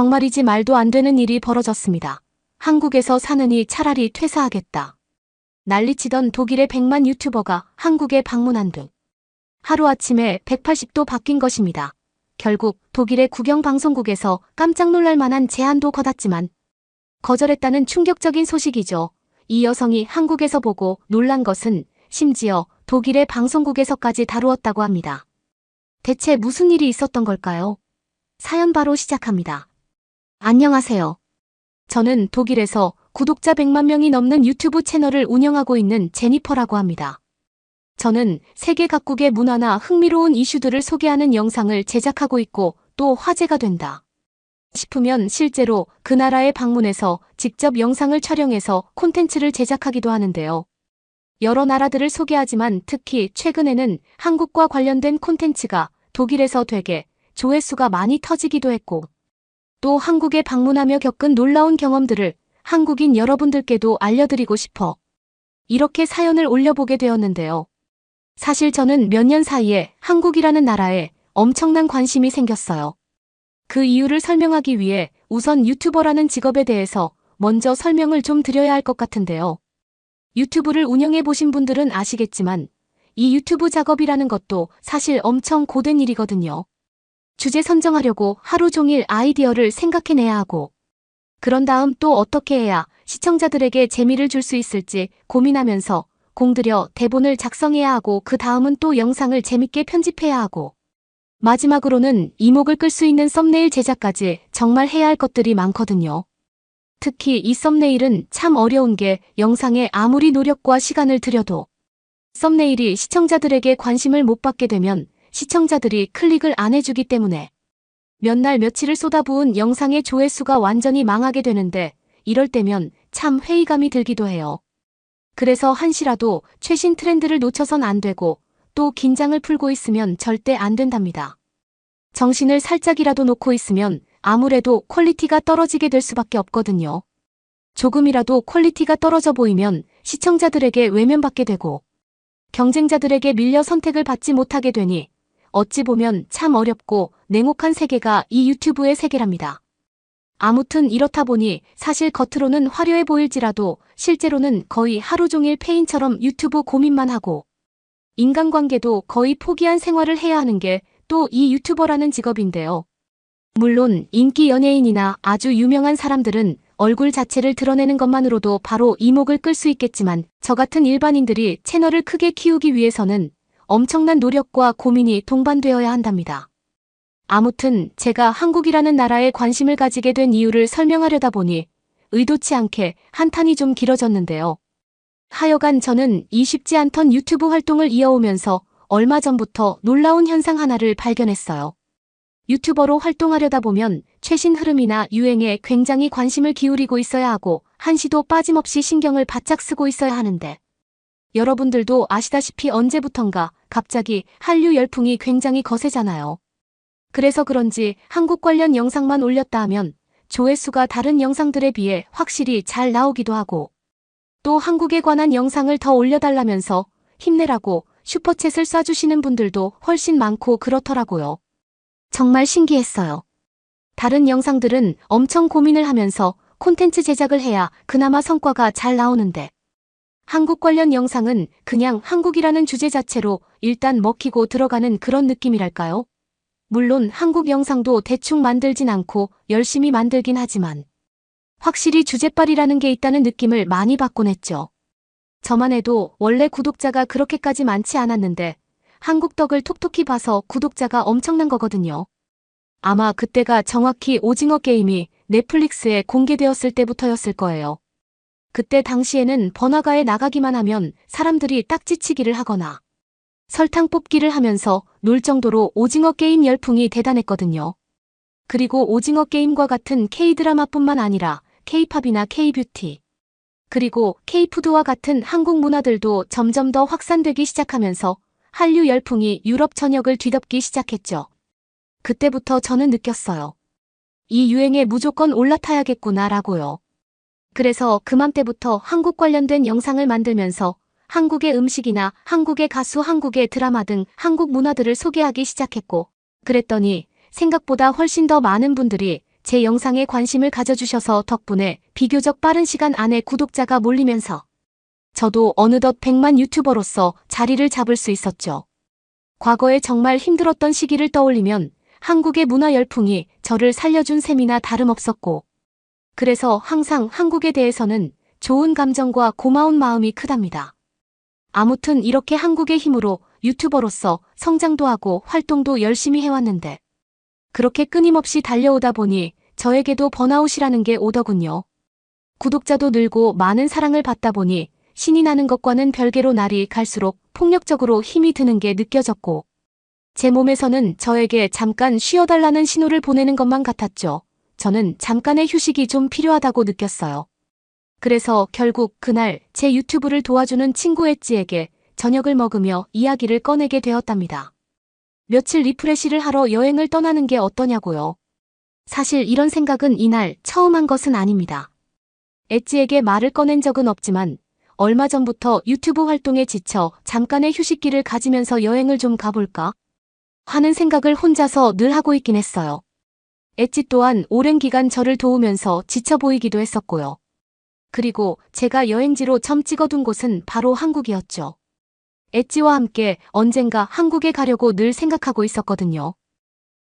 정말이지 말도 안 되는 일이 벌어졌습니다. 한국에서 사느니 차라리 퇴사하겠다. 난리치던 독일의 100만 유튜버가 한국에 방문한 등 하루아침에 180도 바뀐 것입니다. 결국 독일의 국영방송국에서 깜짝 놀랄 만한 제안도 거뒀지만 거절했다는 충격적인 소식이죠. 이 여성이 한국에서 보고 놀란 것은 심지어 독일의 방송국에서까지 다루었다고 합니다. 대체 무슨 일이 있었던 걸까요? 사연 바로 시작합니다. 안녕하세요. 저는 독일에서 구독자 100만 명이 넘는 유튜브 채널을 운영하고 있는 제니퍼라고 합니다. 저는 세계 각국의 문화나 흥미로운 이슈들을 소개하는 영상을 제작하고 있고 또 화제가 된다 싶으면 실제로 그 나라에 방문해서 직접 영상을 촬영해서 콘텐츠를 제작하기도 하는데요. 여러 나라들을 소개하지만 특히 최근에는 한국과 관련된 콘텐츠가 독일에서 되게 조회수가 많이 터지기도 했고 또 한국에 방문하며 겪은 놀라운 경험들을 한국인 여러분들께도 알려드리고 싶어 이렇게 사연을 올려보게 되었는데요. 사실 저는 몇 년 사이에 한국이라는 나라에 엄청난 관심이 생겼어요. 그 이유를 설명하기 위해 우선 유튜버라는 직업에 대해서 먼저 설명을 좀 드려야 할 것 같은데요. 유튜브를 운영해 보신 분들은 아시겠지만 이 유튜브 작업이라는 것도 사실 엄청 고된 일이거든요. 주제 선정하려고 하루 종일 아이디어를 생각해내야 하고 그런 다음 또 어떻게 해야 시청자들에게 재미를 줄 수 있을지 고민하면서 공들여 대본을 작성해야 하고 그 다음은 또 영상을 재밌게 편집해야 하고 마지막으로는 이목을 끌 수 있는 썸네일 제작까지 정말 해야 할 것들이 많거든요. 특히 이 썸네일은 참 어려운 게 영상에 아무리 노력과 시간을 들여도 썸네일이 시청자들에게 관심을 못 받게 되면 시청자들이 클릭을 안 해주기 때문에 몇 날 며칠을 쏟아부은 영상의 조회수가 완전히 망하게 되는데 이럴 때면 참 회의감이 들기도 해요. 그래서 한시라도 최신 트렌드를 놓쳐선 안 되고 또 긴장을 풀고 있으면 절대 안 된답니다. 정신을 살짝이라도 놓고 있으면 아무래도 퀄리티가 떨어지게 될 수밖에 없거든요. 조금이라도 퀄리티가 떨어져 보이면 시청자들에게 외면받게 되고 경쟁자들에게 밀려 선택을 받지 못하게 되니 어찌 보면 참 어렵고 냉혹한 세계가 이 유튜브의 세계랍니다. 아무튼 이렇다 보니 사실 겉으로는 화려해 보일지라도 실제로는 거의 하루 종일 페인처럼 유튜브 고민만 하고 인간관계도 거의 포기한 생활을 해야 하는 게 또 이 유튜버라는 직업인데요. 물론 인기 연예인이나 아주 유명한 사람들은 얼굴 자체를 드러내는 것만으로도 바로 이목을 끌 수 있겠지만 저 같은 일반인들이 채널을 크게 키우기 위해서는 엄청난 노력과 고민이 동반되어야 한답니다. 아무튼 제가 한국이라는 나라에 관심을 가지게 된 이유를 설명하려다 보니 의도치 않게 한탄이 좀 길어졌는데요. 하여간 저는 이 쉽지 않던 유튜브 활동을 이어오면서 얼마 전부터 놀라운 현상 하나를 발견했어요. 유튜버로 활동하려다 보면 최신 흐름이나 유행에 굉장히 관심을 기울이고 있어야 하고 한시도 빠짐없이 신경을 바짝 쓰고 있어야 하는데 여러분들도 아시다시피 언제부턴가 갑자기 한류 열풍이 굉장히 거세잖아요. 그래서 그런지 한국 관련 영상만 올렸다 하면 조회수가 다른 영상들에 비해 확실히 잘 나오기도 하고 또 한국에 관한 영상을 더 올려달라면서 힘내라고 슈퍼챗을 쏴주시는 분들도 훨씬 많고 그렇더라고요. 정말 신기했어요. 다른 영상들은 엄청 고민을 하면서 콘텐츠 제작을 해야 그나마 성과가 잘 나오는데 한국 관련 영상은 그냥 한국이라는 주제 자체로 일단 먹히고 들어가는 그런 느낌이랄까요? 물론 한국 영상도 대충 만들진 않고 열심히 만들긴 하지만 확실히 주제빨이라는 게 있다는 느낌을 많이 받곤 했죠. 저만 해도 원래 구독자가 그렇게까지 많지 않았는데 한국 덕을 톡톡히 봐서 구독자가 엄청난 거거든요. 아마 그때가 정확히 오징어 게임이 넷플릭스에 공개되었을 때부터였을 거예요. 그때 당시에는 번화가에 나가기만 하면 사람들이 딱지치기를 하거나 설탕 뽑기를 하면서 놀 정도로 오징어 게임 열풍이 대단했거든요. 그리고 오징어 게임과 같은 K-드라마뿐만 아니라 K-팝이나 K-뷰티, 그리고 K-푸드와 같은 한국 문화들도 점점 더 확산되기 시작하면서 한류 열풍이 유럽 전역을 뒤덮기 시작했죠. 그때부터 저는 느꼈어요. 이 유행에 무조건 올라타야겠구나라고요. 그래서 그맘때부터 한국 관련된 영상을 만들면서 한국의 음식이나 한국의 가수, 한국의 드라마 등 한국 문화들을 소개하기 시작했고 그랬더니 생각보다 훨씬 더 많은 분들이 제 영상에 관심을 가져주셔서 덕분에 비교적 빠른 시간 안에 구독자가 몰리면서 저도 어느덧 100만 유튜버로서 자리를 잡을 수 있었죠. 과거에 정말 힘들었던 시기를 떠올리면 한국의 문화 열풍이 저를 살려준 셈이나 다름없었고, 그래서 항상 한국에 대해서는 좋은 감정과 고마운 마음이 크답니다. 아무튼 이렇게 한국의 힘으로 유튜버로서 성장도 하고 활동도 열심히 해왔는데, 그렇게 끊임없이 달려오다 보니 저에게도 번아웃이라는 게 오더군요. 구독자도 늘고 많은 사랑을 받다 보니 신이 나는 것과는 별개로 날이 갈수록 폭력적으로 힘이 드는 게 느껴졌고, 제 몸에서는 저에게 잠깐 쉬어달라는 신호를 보내는 것만 같았죠. 저는 잠깐의 휴식이 좀 필요하다고 느꼈어요. 그래서 결국 그날 제 유튜브를 도와주는 친구 엣지에게 저녁을 먹으며 이야기를 꺼내게 되었답니다. 며칠 리프레시를 하러 여행을 떠나는 게 어떠냐고요. 사실 이런 생각은 이날 처음 한 것은 아닙니다. 엣지에게 말을 꺼낸 적은 없지만 얼마 전부터 유튜브 활동에 지쳐 잠깐의 휴식기를 가지면서 여행을 좀 가볼까 하는 생각을 혼자서 늘 하고 있긴 했어요. 엣지 또한 오랜 기간 저를 도우면서 지쳐 보이기도 했었고요. 그리고 제가 여행지로 점 찍어둔 곳은 바로 한국이었죠. 엣지와 함께 언젠가 한국에 가려고 늘 생각하고 있었거든요.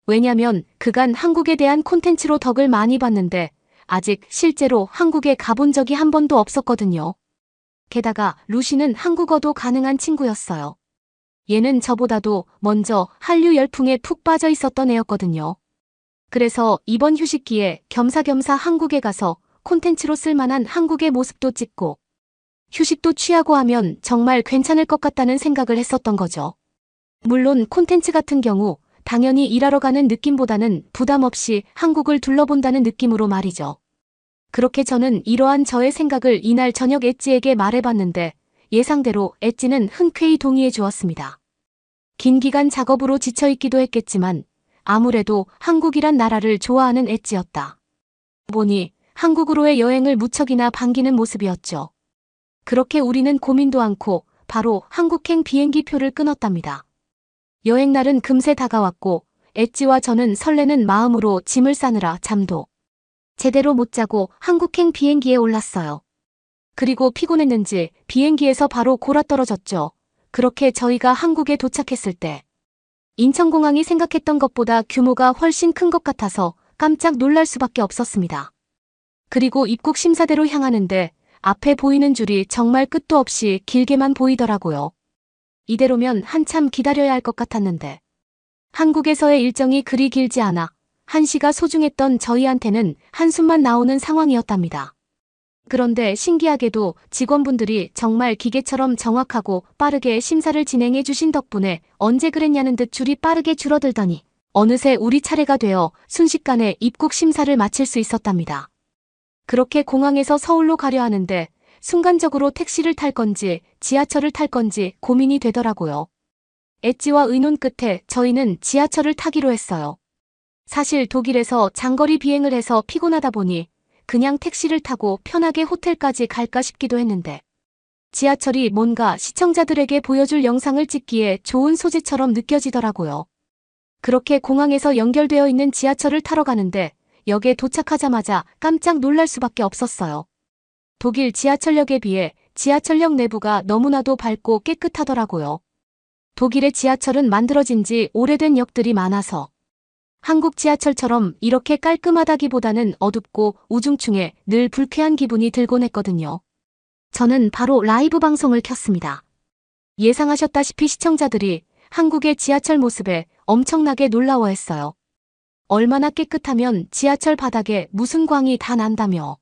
왜냐면 그간 한국에 대한 콘텐츠로 덕을 많이 봤는데 아직 실제로 한국에 가본 적이 한 번도 없었거든요. 게다가 루시는 한국어도 가능한 친구였어요. 얘는 저보다도 먼저 한류 열풍에 푹 빠져 있었던 애였거든요. 그래서 이번 휴식기에 겸사겸사 한국에 가서 콘텐츠로 쓸만한 한국의 모습도 찍고 휴식도 취하고 하면 정말 괜찮을 것 같다는 생각을 했었던 거죠. 물론 콘텐츠 같은 경우 당연히 일하러 가는 느낌보다는 부담 없이 한국을 둘러본다는 느낌으로 말이죠. 그렇게 저는 이러한 저의 생각을 이날 저녁 엣지에게 말해봤는데 예상대로 엣지는 흔쾌히 동의해 주었습니다. 긴 기간 작업으로 지쳐있기도 했겠지만 아무래도 한국이란 나라를 좋아하는 엣지였다 보니 한국으로의 여행을 무척이나 반기는 모습이었죠. 그렇게 우리는 고민도 않고 바로 한국행 비행기 표를 끊었답니다. 여행 날은 금세 다가왔고 엣지와 저는 설레는 마음으로 짐을 싸느라 잠도 제대로 못 자고 한국행 비행기에 올랐어요. 그리고 피곤했는지 비행기에서 바로 골아떨어졌죠. 그렇게 저희가 한국에 도착했을 때 인천공항이 생각했던 것보다 규모가 훨씬 큰 것 같아서 깜짝 놀랄 수밖에 없었습니다. 그리고 입국 심사대로 향하는데 앞에 보이는 줄이 정말 끝도 없이 길게만 보이더라고요. 이대로면 한참 기다려야 할 것 같았는데 한국에서의 일정이 그리 길지 않아 1시가 소중했던 저희한테는 한숨만 나오는 상황이었답니다. 그런데 신기하게도 직원분들이 정말 기계처럼 정확하고 빠르게 심사를 진행해 주신 덕분에 언제 그랬냐는 듯 줄이 빠르게 줄어들더니 어느새 우리 차례가 되어 순식간에 입국 심사를 마칠 수 있었답니다. 그렇게 공항에서 서울로 가려 하는데 순간적으로 택시를 탈 건지 지하철을 탈 건지 고민이 되더라고요. 엣지와 의논 끝에 저희는 지하철을 타기로 했어요. 사실 독일에서 장거리 비행을 해서 피곤하다 보니 그냥 택시를 타고 편하게 호텔까지 갈까 싶기도 했는데 지하철이 뭔가 시청자들에게 보여줄 영상을 찍기에 좋은 소재처럼 느껴지더라고요. 그렇게 공항에서 연결되어 있는 지하철을 타러 가는데 역에 도착하자마자 깜짝 놀랄 수밖에 없었어요. 독일 지하철역에 비해 지하철역 내부가 너무나도 밝고 깨끗하더라고요. 독일의 지하철은 만들어진 지 오래된 역들이 많아서 한국 지하철처럼 이렇게 깔끔하다기보다는 어둡고 우중충해 늘 불쾌한 기분이 들곤 했거든요. 저는 바로 라이브 방송을 켰습니다. 예상하셨다시피 시청자들이 한국의 지하철 모습에 엄청나게 놀라워했어요. 얼마나 깨끗하면 지하철 바닥에 무슨 광이 다 난다며.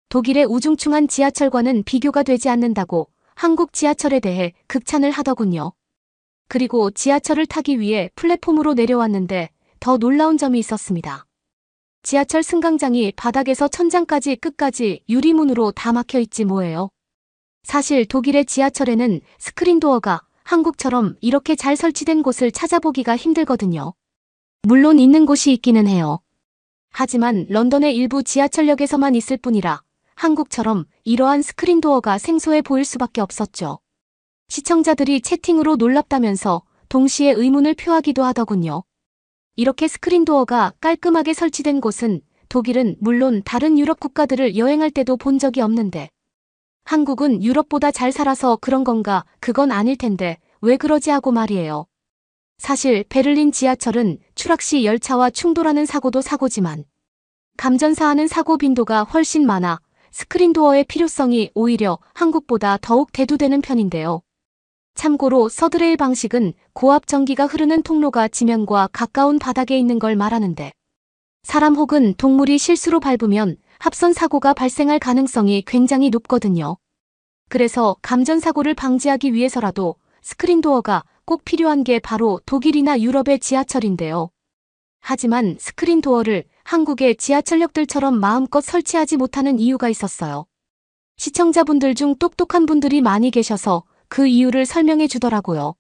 독일의 우중충한 지하철과는 비교가 되지 않는다고 한국 지하철에 대해 극찬을 하더군요. 그리고 지하철을 타기 위해 플랫폼으로 내려왔는데 더 놀라운 점이 있었습니다. 지하철 승강장이 바닥에서 천장까지 끝까지 유리문으로 다 막혀있지 뭐예요. 사실 독일의 지하철에는 스크린도어가 한국처럼 이렇게 잘 설치된 곳을 찾아보기가 힘들거든요. 물론 있는 곳이 있기는 해요. 하지만 런던의 일부 지하철역에서만 있을 뿐이라 한국처럼 이러한 스크린도어가 생소해 보일 수밖에 없었죠. 시청자들이 채팅으로 놀랍다면서 동시에 의문을 표하기도 하더군요. 이렇게 스크린도어가 깔끔하게 설치된 곳은 독일은 물론 다른 유럽 국가들을 여행할 때도 본 적이 없는데 한국은 유럽보다 잘 살아서 그런 건가? 그건 아닐 텐데 왜 그러지 하고 말이에요. 사실 베를린 지하철은 추락 시 열차와 충돌하는 사고도 사고지만 감전사하는 사고 빈도가 훨씬 많아 스크린도어의 필요성이 오히려 한국보다 더욱 대두되는 편인데요. 참고로 서드레일 방식은 고압 전기가 흐르는 통로가 지면과 가까운 바닥에 있는 걸 말하는데 사람 혹은 동물이 실수로 밟으면 합선 사고가 발생할 가능성이 굉장히 높거든요. 그래서 감전사고를 방지하기 위해서라도 스크린도어가 꼭 필요한 게 바로 독일이나 유럽의 지하철인데요. 하지만 스크린도어를 한국의 지하철역들처럼 마음껏 설치하지 못하는 이유가 있었어요. 시청자분들 중 똑똑한 분들이 많이 계셔서 그 이유를 설명해 주더라고요.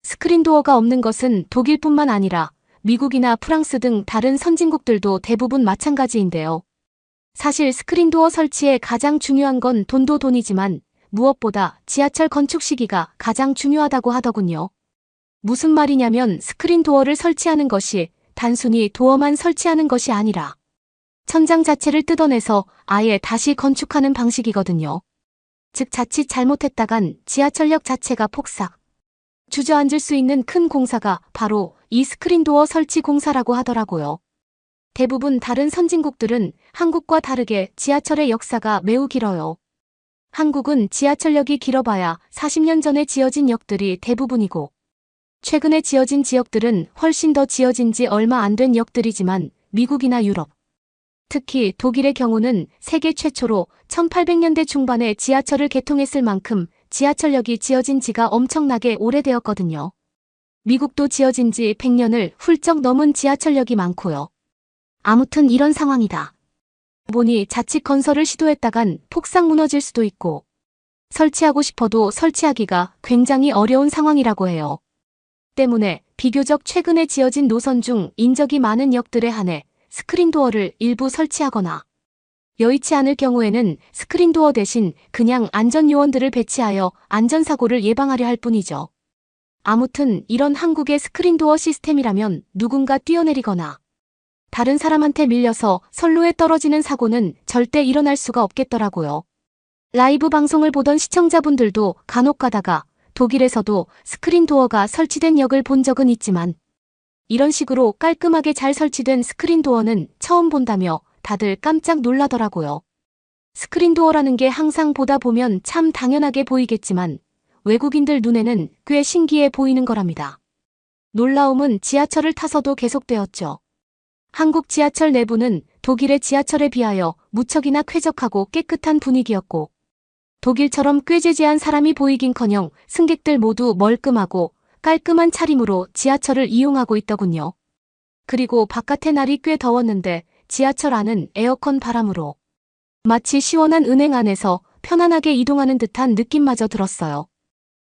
스크린도어가 없는 것은 독일뿐만 아니라 미국이나 프랑스 등 다른 선진국들도 대부분 마찬가지인데요. 사실 스크린도어 설치에 가장 중요한 건 돈도 돈이지만 무엇보다 지하철 건축 시기가 가장 중요하다고 하더군요. 무슨 말이냐면 스크린도어를 설치하는 것이 단순히 도어만 설치하는 것이 아니라 천장 자체를 뜯어내서 아예 다시 건축하는 방식이거든요. 즉 자칫 잘못했다간 지하철역 자체가 폭삭 주저앉을 수 있는 큰 공사가 바로 이 스크린도어 설치 공사라고 하더라고요. 대부분 다른 선진국들은 한국과 다르게 지하철의 역사가 매우 길어요. 한국은 지하철역이 길어봐야 40년 전에 지어진 역들이 대부분이고 최근에 지어진 지역들은 훨씬 더 지어진 지 얼마 안 된 역들이지만 미국이나 유럽, 특히 독일의 경우는 세계 최초로 1800년대 중반에 지하철을 개통했을 만큼 지하철역이 지어진 지가 엄청나게 오래되었거든요. 미국도 지어진 지 100년을 훌쩍 넘은 지하철역이 많고요. 아무튼 이런 상황이다 보니 자칫 건설을 시도했다간 폭삭 무너질 수도 있고 설치하고 싶어도 설치하기가 굉장히 어려운 상황이라고 해요. 때문에 비교적 최근에 지어진 노선 중 인적이 많은 역들에 한해 스크린도어를 일부 설치하거나 여의치 않을 경우에는 스크린도어 대신 그냥 안전요원들을 배치하여 안전사고를 예방하려 할 뿐이죠. 아무튼 이런 한국의 스크린도어 시스템이라면 누군가 뛰어내리거나 다른 사람한테 밀려서 선로에 떨어지는 사고는 절대 일어날 수가 없겠더라고요. 라이브 방송을 보던 시청자분들도 간혹 가다가 독일에서도 스크린도어가 설치된 역을 본 적은 있지만 이런 식으로 깔끔하게 잘 설치된 스크린도어는 처음 본다며 다들 깜짝 놀라더라고요. 스크린도어라는 게 항상 보다 보면 참 당연하게 보이겠지만 외국인들 눈에는 꽤 신기해 보이는 거랍니다. 놀라움은 지하철을 타서도 계속되었죠. 한국 지하철 내부는 독일의 지하철에 비하여 무척이나 쾌적하고 깨끗한 분위기였고 독일처럼 꾀죄죄한 사람이 보이긴커녕 승객들 모두 멀끔하고 깔끔한 차림으로 지하철을 이용하고 있더군요. 그리고 바깥의 날이 꽤 더웠는데 지하철 안은 에어컨 바람으로 마치 시원한 은행 안에서 편안하게 이동하는 듯한 느낌마저 들었어요.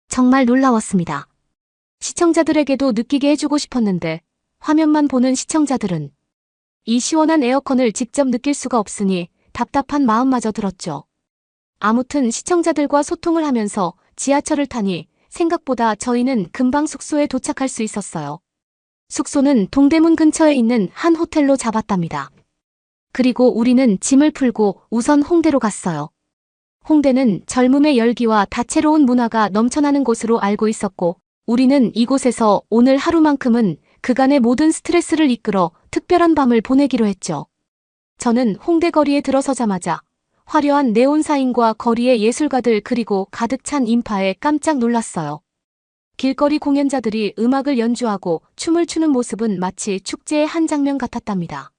정말 놀라웠습니다. 시청자들에게도 느끼게 해주고 싶었는데 화면만 보는 시청자들은 이 시원한 에어컨을 직접 느낄 수가 없으니 답답한 마음마저 들었죠. 아무튼 시청자들과 소통을 하면서 지하철을 타니 생각보다 저희는 금방 숙소에 도착할 수 있었어요. 숙소는 동대문 근처에 있는 한 호텔로 잡았답니다. 그리고 우리는 짐을 풀고 우선 홍대로 갔어요. 홍대는 젊음의 열기와 다채로운 문화가 넘쳐나는 곳으로 알고 있었고 우리는 이곳에서 오늘 하루만큼은 그간의 모든 스트레스를 이끌어 특별한 밤을 보내기로 했죠. 저는 홍대 거리에 들어서자마자 화려한 네온 사인과 거리의 예술가들 그리고 가득 찬 인파에 깜짝 놀랐어요. 길거리 공연자들이 음악을 연주하고 춤을 추는 모습은 마치 축제의 한 장면 같았답니다.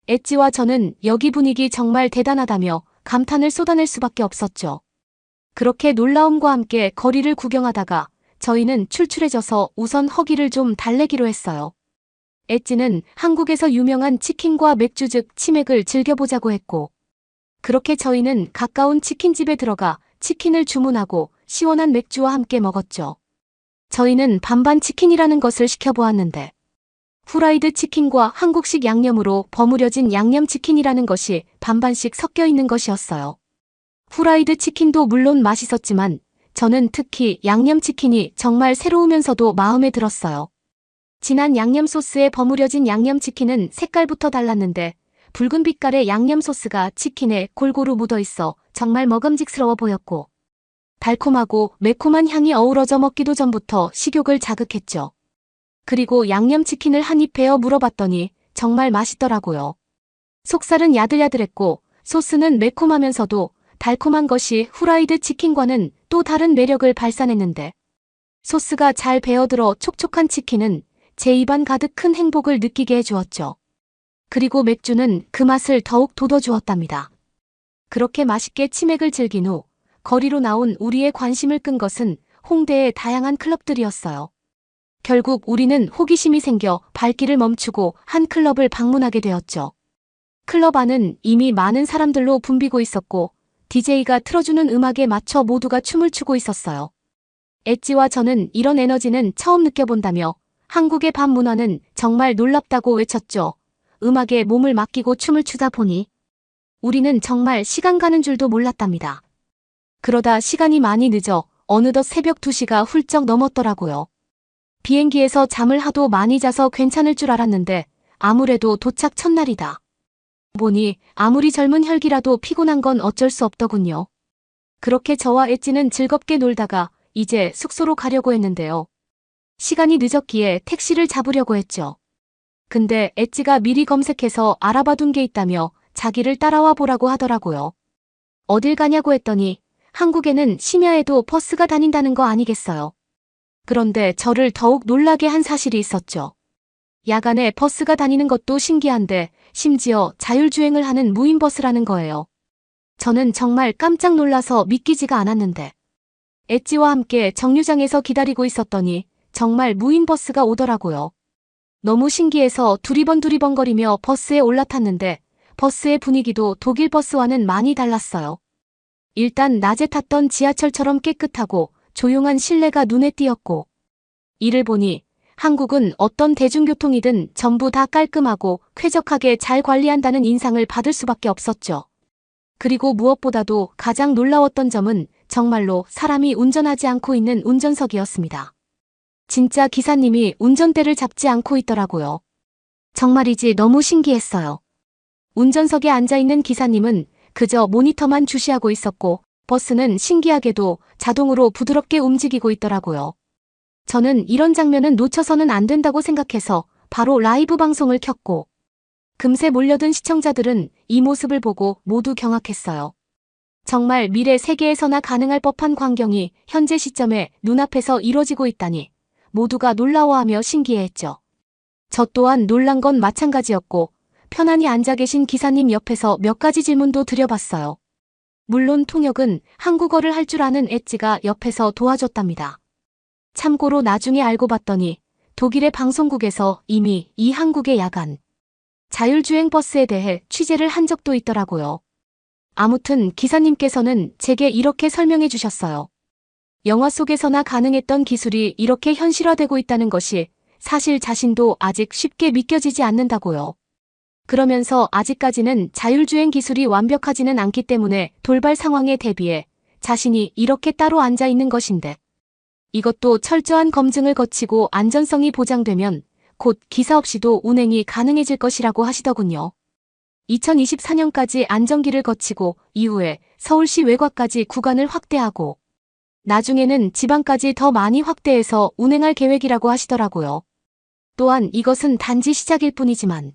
엣지와 저는 여기 분위기 정말 대단하다며 감탄을 쏟아낼 수밖에 없었죠. 그렇게 놀라움과 함께 거리를 구경하다가 저희는 출출해져서 우선 허기를 좀 달래기로 했어요. 엣지는 한국에서 유명한 치킨과 맥주 즉 치맥을 즐겨보자고 했고 그렇게 저희는 가까운 치킨집에 들어가 치킨을 주문하고 시원한 맥주와 함께 먹었죠. 저희는 반반 치킨이라는 것을 시켜보았는데 후라이드 치킨과 한국식 양념으로 버무려진 양념치킨이라는 것이 반반씩 섞여 있는 것이었어요. 후라이드 치킨도 물론 맛있었지만 저는 특히 양념치킨이 정말 새로우면서도 마음에 들었어요. 진한 양념 소스에 버무려진 양념치킨은 색깔부터 달랐는데 붉은 빛깔의 양념 소스가 치킨에 골고루 묻어있어 정말 먹음직스러워 보였고 달콤하고 매콤한 향이 어우러져 먹기도 전부터 식욕을 자극했죠. 그리고 양념치킨을 한 입 베어 물어봤더니 정말 맛있더라고요. 속살은 야들야들했고 소스는 매콤하면서도 달콤한 것이 후라이드 치킨과는 또 다른 매력을 발산했는데 소스가 잘 배어들어 촉촉한 치킨은 제 입안 가득 큰 행복을 느끼게 해주었죠. 그리고 맥주는 그 맛을 더욱 돋워주었답니다. 그렇게 맛있게 치맥을 즐긴 후 거리로 나온 우리의 관심을 끈 것은 홍대의 다양한 클럽들이었어요. 결국 우리는 호기심이 생겨 발길을 멈추고 한 클럽을 방문하게 되었죠. 클럽 안은 이미 많은 사람들로 붐비고 있었고 DJ가 틀어주는 음악에 맞춰 모두가 춤을 추고 있었어요. 엣지와 저는 이런 에너지는 처음 느껴본다며 한국의 밤 문화는 정말 놀랍다고 외쳤죠. 음악에 몸을 맡기고 춤을 추다 보니 우리는 정말 시간 가는 줄도 몰랐답니다. 그러다 시간이 많이 늦어 어느덧 새벽 2시가 훌쩍 넘었더라고요. 비행기에서 잠을 하도 많이 자서 괜찮을 줄 알았는데 아무래도 도착 첫날이다 보니 아무리 젊은 혈기라도 피곤한 건 어쩔 수 없더군요. 그렇게 저와 엣지는 즐겁게 놀다가 이제 숙소로 가려고 했는데요. 시간이 늦었기에 택시를 잡으려고 했죠. 근데 엣지가 미리 검색해서 알아봐둔 게 있다며 자기를 따라와 보라고 하더라고요. 어딜 가냐고 했더니 한국에는 심야에도 버스가 다닌다는 거 아니겠어요. 그런데 저를 더욱 놀라게 한 사실이 있었죠. 야간에 버스가 다니는 것도 신기한데 심지어 자율주행을 하는 무인버스라는 거예요. 저는 정말 깜짝 놀라서 믿기지가 않았는데 엣지와 함께 정류장에서 기다리고 있었더니 정말 무인버스가 오더라고요. 너무 신기해서 두리번두리번거리며 버스에 올라탔는데 버스의 분위기도 독일 버스와는 많이 달랐어요. 일단 낮에 탔던 지하철처럼 깨끗하고 조용한 실내가 눈에 띄었고 이를 보니 한국은 어떤 대중교통이든 전부 다 깔끔하고 쾌적하게 잘 관리한다는 인상을 받을 수밖에 없었죠. 그리고 무엇보다도 가장 놀라웠던 점은 정말로 사람이 운전하지 않고 있는 운전석이었습니다. 진짜 기사님이 운전대를 잡지 않고 있더라고요. 정말이지 너무 신기했어요. 운전석에 앉아있는 기사님은 그저 모니터만 주시하고 있었고 버스는 신기하게도 자동으로 부드럽게 움직이고 있더라고요. 저는 이런 장면은 놓쳐서는 안 된다고 생각해서 바로 라이브 방송을 켰고 금세 몰려든 시청자들은 이 모습을 보고 모두 경악했어요. 정말 미래 세계에서나 가능할 법한 광경이 현재 시점에 눈앞에서 이뤄지고 있다니 모두가 놀라워하며 신기해했죠. 저 또한 놀란 건 마찬가지였고 편안히 앉아 계신 기사님 옆에서 몇 가지 질문도 드려봤어요. 물론 통역은 한국어를 할 줄 아는 엣지가 옆에서 도와줬답니다. 참고로 나중에 알고 봤더니 독일의 방송국에서 이미 이 한국의 야간 자율주행 버스에 대해 취재를 한 적도 있더라고요. 아무튼 기사님께서는 제게 이렇게 설명해 주셨어요. 영화 속에서나 가능했던 기술이 이렇게 현실화되고 있다는 것이 사실 자신도 아직 쉽게 믿겨지지 않는다고요. 그러면서 아직까지는 자율주행 기술이 완벽하지는 않기 때문에 돌발 상황에 대비해 자신이 이렇게 따로 앉아 있는 것인데 이것도 철저한 검증을 거치고 안전성이 보장되면 곧 기사 없이도 운행이 가능해질 것이라고 하시더군요. 2024년까지 안정기를 거치고 이후에 서울시 외곽까지 구간을 확대하고 나중에는 지방까지 더 많이 확대해서 운행할 계획이라고 하시더라고요. 또한 이것은 단지 시작일 뿐이지만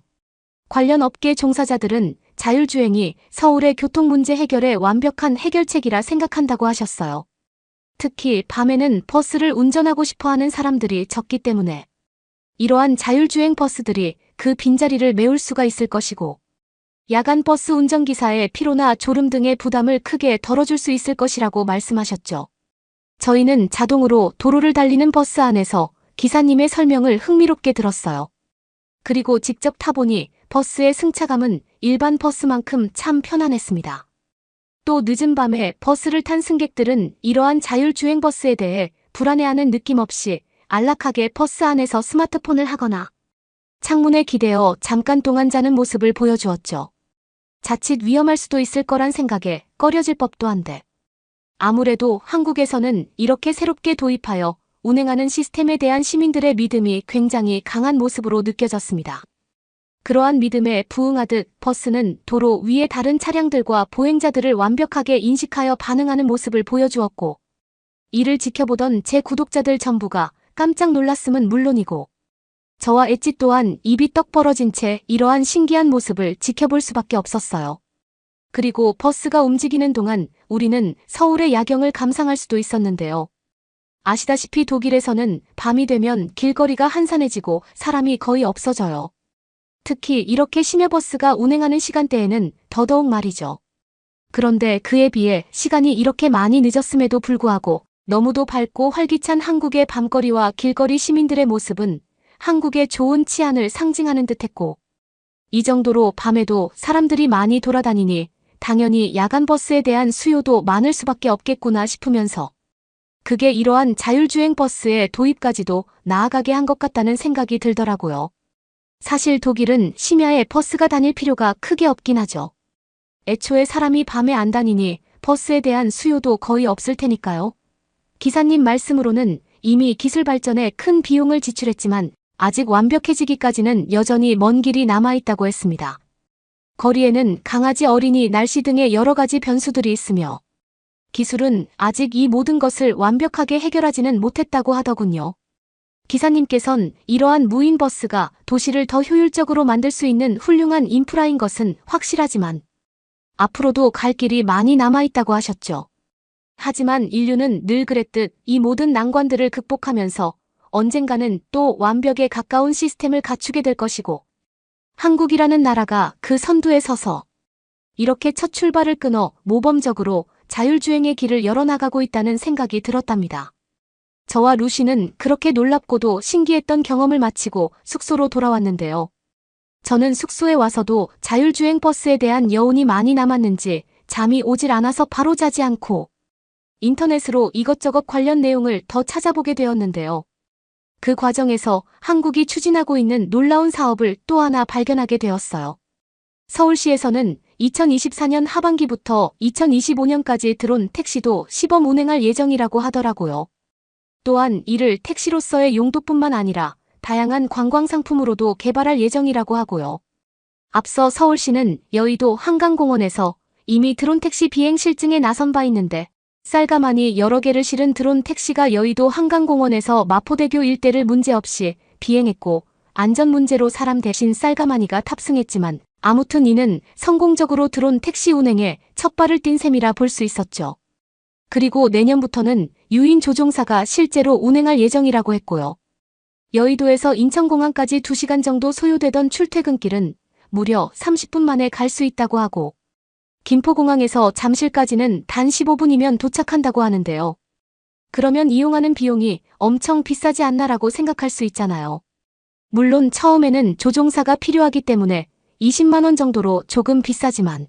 관련 업계 종사자들은 자율주행이 서울의 교통 문제 해결에 완벽한 해결책이라 생각한다고 하셨어요. 특히 밤에는 버스를 운전하고 싶어하는 사람들이 적기 때문에 이러한 자율주행 버스들이 그 빈자리를 메울 수가 있을 것이고 야간 버스 운전기사의 피로나 졸음 등의 부담을 크게 덜어줄 수 있을 것이라고 말씀하셨죠. 저희는 자동으로 도로를 달리는 버스 안에서 기사님의 설명을 흥미롭게 들었어요. 그리고 직접 타보니 버스의 승차감은 일반 버스만큼 참 편안했습니다. 또 늦은 밤에 버스를 탄 승객들은 이러한 자율주행 버스에 대해 불안해하는 느낌 없이 안락하게 버스 안에서 스마트폰을 하거나 창문에 기대어 잠깐 동안 자는 모습을 보여주었죠. 자칫 위험할 수도 있을 거란 생각에 꺼려질 법도 한데 아무래도 한국에서는 이렇게 새롭게 도입하여 운행하는 시스템에 대한 시민들의 믿음이 굉장히 강한 모습으로 느껴졌습니다. 그러한 믿음에 부응하듯 버스는 도로 위의 다른 차량들과 보행자들을 완벽하게 인식하여 반응하는 모습을 보여주었고, 이를 지켜보던 제 구독자들 전부가 깜짝 놀랐음은 물론이고, 저와 엣지 또한 입이 떡 벌어진 채 이러한 신기한 모습을 지켜볼 수밖에 없었어요. 그리고 버스가 움직이는 동안 우리는 서울의 야경을 감상할 수도 있었는데요. 아시다시피 독일에서는 밤이 되면 길거리가 한산해지고 사람이 거의 없어져요. 특히 이렇게 심야버스가 운행하는 시간대에는 더더욱 말이죠. 그런데 그에 비해 시간이 이렇게 많이 늦었음에도 불구하고 너무도 밝고 활기찬 한국의 밤거리와 길거리 시민들의 모습은 한국의 좋은 치안을 상징하는 듯했고, 이 정도로 밤에도 사람들이 많이 돌아다니니 당연히 야간버스에 대한 수요도 많을 수밖에 없겠구나 싶으면서 그게 이러한 자율주행 버스의 도입까지도 나아가게 한 것 같다는 생각이 들더라고요. 사실 독일은 심야에 버스가 다닐 필요가 크게 없긴 하죠. 애초에 사람이 밤에 안 다니니 버스에 대한 수요도 거의 없을 테니까요. 기사님 말씀으로는 이미 기술 발전에 큰 비용을 지출했지만 아직 완벽해지기까지는 여전히 먼 길이 남아있다고 했습니다. 거리에는 강아지, 어린이, 날씨 등의 여러 가지 변수들이 있으며 기술은 아직 이 모든 것을 완벽하게 해결하지는 못했다고 하더군요. 기사님께선 이러한 무인 버스가 도시를 더 효율적으로 만들 수 있는 훌륭한 인프라인 것은 확실하지만 앞으로도 갈 길이 많이 남아있다고 하셨죠. 하지만 인류는 늘 그랬듯 이 모든 난관들을 극복하면서 언젠가는 또 완벽에 가까운 시스템을 갖추게 될 것이고, 한국이라는 나라가 그 선두에 서서 이렇게 첫 출발을 끊어 모범적으로 자율주행의 길을 열어나가고 있다는 생각이 들었답니다. 저와 루시는 그렇게 놀랍고도 신기했던 경험을 마치고 숙소로 돌아왔는데요. 저는 숙소에 와서도 자율주행 버스에 대한 여운이 많이 남았는지 잠이 오질 않아서 바로 자지 않고 인터넷으로 이것저것 관련 내용을 더 찾아보게 되었는데요. 그 과정에서 한국이 추진하고 있는 놀라운 사업을 또 하나 발견하게 되었어요. 서울시에서는 2024년 하반기부터 2025년까지 드론 택시도 시범 운행할 예정이라고 하더라고요. 또한 이를 택시로서의 용도뿐만 아니라 다양한 관광 상품으로도 개발할 예정이라고 하고요. 앞서 서울시는 여의도 한강공원에서 이미 드론 택시 비행 실증에 나선 바 있는데 쌀가마니 여러 개를 실은 드론 택시가 여의도 한강공원에서 마포대교 일대를 문제없이 비행했고, 안전 문제로 사람 대신 쌀가마니가 탑승했지만 아무튼 이는 성공적으로 드론 택시 운행에 첫 발을 띈 셈이라 볼 수 있었죠. 그리고 내년부터는 유인 조종사가 실제로 운행할 예정이라고 했고요. 여의도에서 인천공항까지 2시간 정도 소요되던 출퇴근길은 무려 30분 만에 갈 수 있다고 하고, 김포공항에서 잠실까지는 단 15분이면 도착한다고 하는데요. 그러면 이용하는 비용이 엄청 비싸지 않나라고 생각할 수 있잖아요. 물론 처음에는 조종사가 필요하기 때문에 20만 원 정도로 조금 비싸지만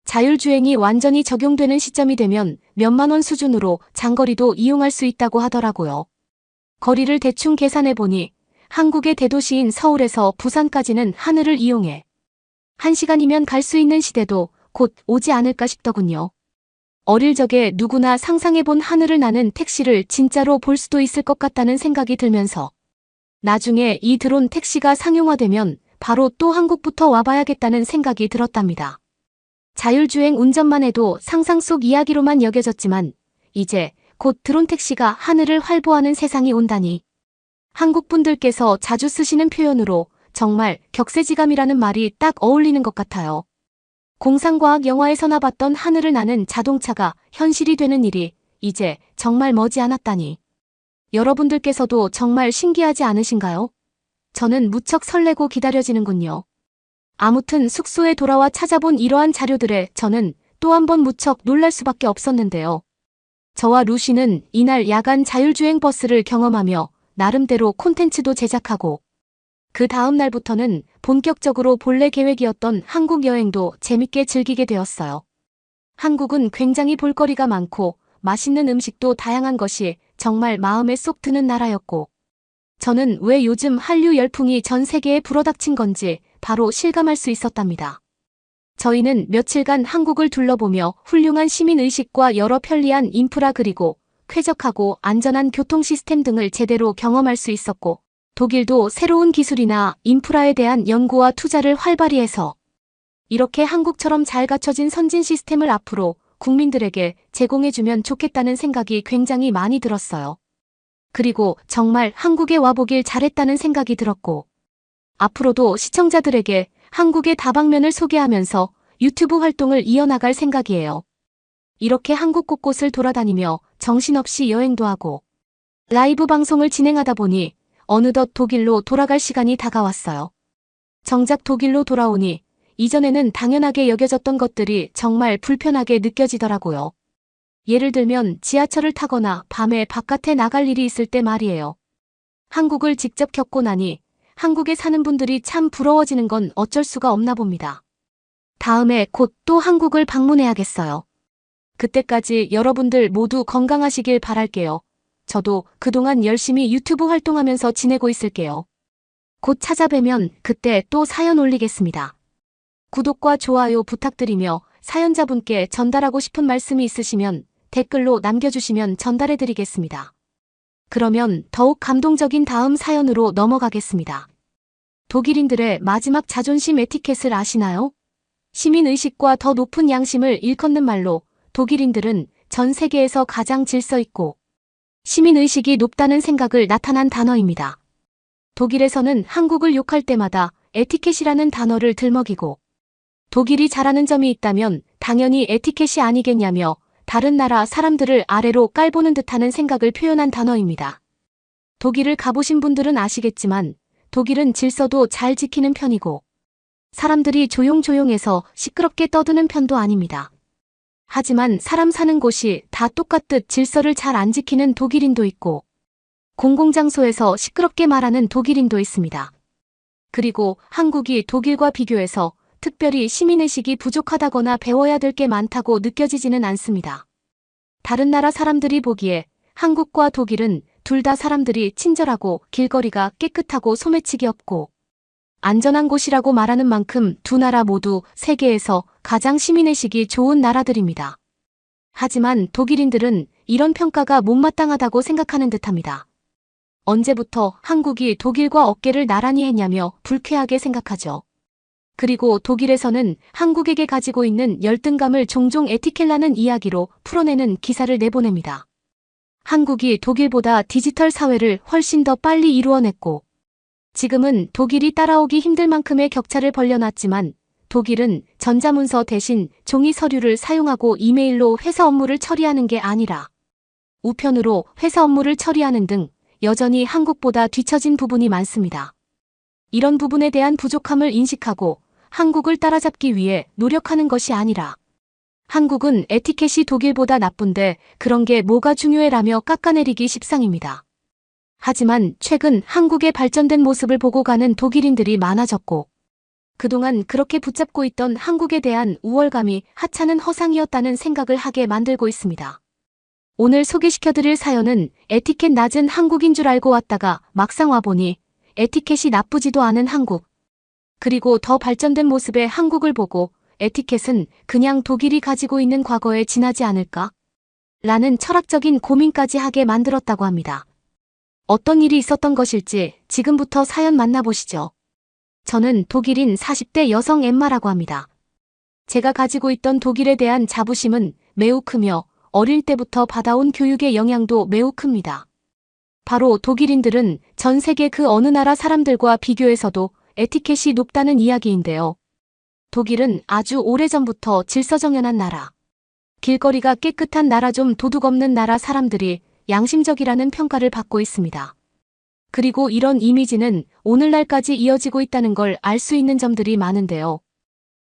자율주행이 완전히 적용되는 시점이 되면 몇만 원 수준으로 장거리도 이용할 수 있다고 하더라고요. 거리를 대충 계산해보니 한국의 대도시인 서울에서 부산까지는 하늘을 이용해 1시간이면 갈 수 있는 시대도 곧 오지 않을까 싶더군요. 어릴 적에 누구나 상상해본 하늘을 나는 택시를 진짜로 볼 수도 있을 것 같다는 생각이 들면서 나중에 이 드론 택시가 상용화되면 바로 또 한국부터 와봐야겠다는 생각이 들었답니다. 자율주행 운전만 해도 상상 속 이야기로만 여겨졌지만 이제 곧 드론 택시가 하늘을 활보하는 세상이 온다니 한국 분들께서 자주 쓰시는 표현으로 정말 격세지감이라는 말이 딱 어울리는 것 같아요. 공상과학 영화에서나 봤던 하늘을 나는 자동차가 현실이 되는 일이 이제 정말 머지않았다니. 여러분들께서도 정말 신기하지 않으신가요? 저는 무척 설레고 기다려지는군요. 아무튼 숙소에 돌아와 찾아본 이러한 자료들에 저는 또 한 번 무척 놀랄 수밖에 없었는데요. 저와 루시는 이날 야간 자율주행 버스를 경험하며 나름대로 콘텐츠도 제작하고 그 다음 날부터는 본격적으로 본래 계획이었던 한국 여행도 재밌게 즐기게 되었어요. 한국은 굉장히 볼거리가 많고 맛있는 음식도 다양한 것이 정말 마음에 쏙 드는 나라였고 저는 왜 요즘 한류 열풍이 전 세계에 불어닥친 건지 바로 실감할 수 있었답니다. 저희는 며칠간 한국을 둘러보며 훌륭한 시민의식과 여러 편리한 인프라 그리고 쾌적하고 안전한 교통 시스템 등을 제대로 경험할 수 있었고 독일도 새로운 기술이나 인프라에 대한 연구와 투자를 활발히 해서 이렇게 한국처럼 잘 갖춰진 선진 시스템을 앞으로 국민들에게 제공해주면 좋겠다는 생각이 굉장히 많이 들었어요. 그리고 정말 한국에 와보길 잘했다는 생각이 들었고, 앞으로도 시청자들에게 한국의 다방면을 소개하면서 유튜브 활동을 이어나갈 생각이에요. 이렇게 한국 곳곳을 돌아다니며 정신없이 여행도 하고 라이브 방송을 진행하다 보니 어느덧 독일로 돌아갈 시간이 다가왔어요. 정작 독일로 돌아오니 이전에는 당연하게 여겨졌던 것들이 정말 불편하게 느껴지더라고요. 예를 들면 지하철을 타거나 밤에 바깥에 나갈 일이 있을 때 말이에요. 한국을 직접 겪고 나니 한국에 사는 분들이 참 부러워지는 건 어쩔 수가 없나 봅니다. 다음에 곧 또 한국을 방문해야겠어요. 그때까지 여러분들 모두 건강하시길 바랄게요. 저도 그동안 열심히 유튜브 활동하면서 지내고 있을게요. 곧 찾아뵈면 그때 또 사연 올리겠습니다. 구독과 좋아요 부탁드리며 사연자분께 전달하고 싶은 말씀이 있으시면 댓글로 남겨주시면 전달해드리겠습니다. 그러면 더욱 감동적인 다음 사연으로 넘어가겠습니다. 독일인들의 마지막 자존심 에티켓을 아시나요? 시민의식과 더 높은 양심을 일컫는 말로 독일인들은 전 세계에서 가장 질서 있고 시민의식이 높다는 생각을 나타난 단어입니다. 독일에서는 한국을 욕할 때마다 에티켓이라는 단어를 들먹이고 독일이 잘하는 점이 있다면 당연히 에티켓이 아니겠냐며 다른 나라 사람들을 아래로 깔보는 듯하는 생각을 표현한 단어입니다. 독일을 가보신 분들은 아시겠지만 독일은 질서도 잘 지키는 편이고 사람들이 조용조용해서 시끄럽게 떠드는 편도 아닙니다. 하지만 사람 사는 곳이 다 똑같듯 질서를 잘 안 지키는 독일인도 있고 공공장소에서 시끄럽게 말하는 독일인도 있습니다. 그리고 한국이 독일과 비교해서 특별히 시민의식이 부족하다거나 배워야 될 게 많다고 느껴지지는 않습니다. 다른 나라 사람들이 보기에 한국과 독일은 둘 다 사람들이 친절하고 길거리가 깨끗하고 소매치기 없고 안전한 곳이라고 말하는 만큼 두 나라 모두 세계에서 가장 시민의식이 좋은 나라들입니다. 하지만 독일인들은 이런 평가가 못마땅하다고 생각하는 듯합니다. 언제부터 한국이 독일과 어깨를 나란히 했냐며 불쾌하게 생각하죠. 그리고 독일에서는 한국에게 가지고 있는 열등감을 종종 에티켓라는 이야기로 풀어내는 기사를 내보냅니다. 한국이 독일보다 디지털 사회를 훨씬 더 빨리 이루어냈고 지금은 독일이 따라오기 힘들 만큼의 격차를 벌려놨지만 독일은 전자문서 대신 종이 서류를 사용하고 이메일로 회사 업무를 처리하는 게 아니라 우편으로 회사 업무를 처리하는 등 여전히 한국보다 뒤처진 부분이 많습니다. 이런 부분에 대한 부족함을 인식하고 한국을 따라잡기 위해 노력하는 것이 아니라 한국은 에티켓이 독일보다 나쁜데 그런 게 뭐가 중요해라며 깎아내리기 십상입니다. 하지만 최근 한국의 발전된 모습을 보고 가는 독일인들이 많아졌고 그동안 그렇게 붙잡고 있던 한국에 대한 우월감이 하찮은 허상이었다는 생각을 하게 만들고 있습니다. 오늘 소개시켜드릴 사연은 에티켓 낮은 한국인 줄 알고 왔다가 막상 와보니 에티켓이 나쁘지도 않은 한국. 그리고 더 발전된 모습의 한국을 보고 에티켓은 그냥 독일이 가지고 있는 과거에 지나지 않을까? 라는 철학적인 고민까지 하게 만들었다고 합니다. 어떤 일이 있었던 것일지 지금부터 사연 만나보시죠. 저는 독일인 40대 여성 엠마라고 합니다. 제가 가지고 있던 독일에 대한 자부심은 매우 크며 어릴 때부터 받아온 교육의 영향도 매우 큽니다. 바로 독일인들은 전 세계 그 어느 나라 사람들과 비교해서도 에티켓이 높다는 이야기인데요. 독일은 아주 오래전부터 질서정연한 나라, 길거리가 깨끗한 나라, 좀 도둑 없는 나라 사람들이 양심적이라는 평가를 받고 있습니다. 그리고 이런 이미지는 오늘날까지 이어지고 있다는 걸 알 수 있는 점들이 많은데요.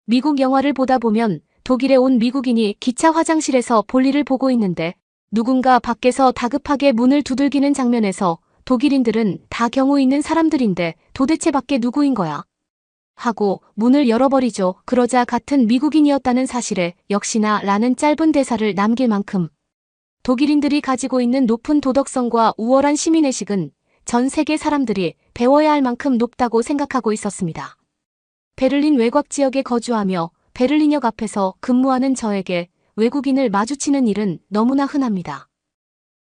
미국 영화를 보다 보면 독일에 온 미국인이 기차 화장실에서 볼일을 보고 있는데 누군가 밖에서 다급하게 문을 두들기는 장면에서 독일인들은 다 경우 있는 사람들인데 도대체 밖에 누구인 거야? 하고 문을 열어버리죠. 그러자 같은 미국인이었다는 사실에 역시나 라는 짧은 대사를 남길 만큼 독일인들이 가지고 있는 높은 도덕성과 우월한 시민의식은 전 세계 사람들이 배워야 할 만큼 높다고 생각하고 있었습니다. 베를린 외곽 지역에 거주하며 베를린역 앞에서 근무하는 저에게 외국인을 마주치는 일은 너무나 흔합니다.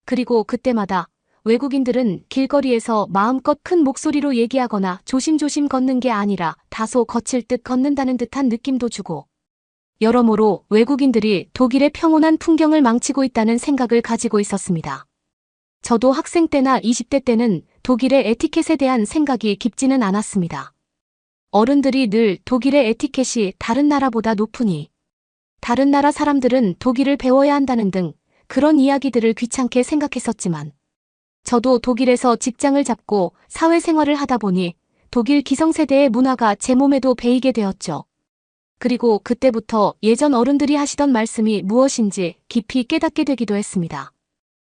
그리고 그때마다 외국인들은 길거리에서 마음껏 큰 목소리로 얘기하거나 조심조심 걷는 게 아니라 다소 거칠 듯 걷는다는 듯한 느낌도 주고, 여러모로 외국인들이 독일의 평온한 풍경을 망치고 있다는 생각을 가지고 있었습니다. 저도 학생 때나 20대 때는 독일의 에티켓에 대한 생각이 깊지는 않았습니다. 어른들이 늘 독일의 에티켓이 다른 나라보다 높으니 다른 나라 사람들은 독일을 배워야 한다는 등 그런 이야기들을 귀찮게 생각했었지만, 저도 독일에서 직장을 잡고 사회생활을 하다 보니 독일 기성세대의 문화가 제 몸에도 배이게 되었죠. 그리고 그때부터 예전 어른들이 하시던 말씀이 무엇인지 깊이 깨닫게 되기도 했습니다.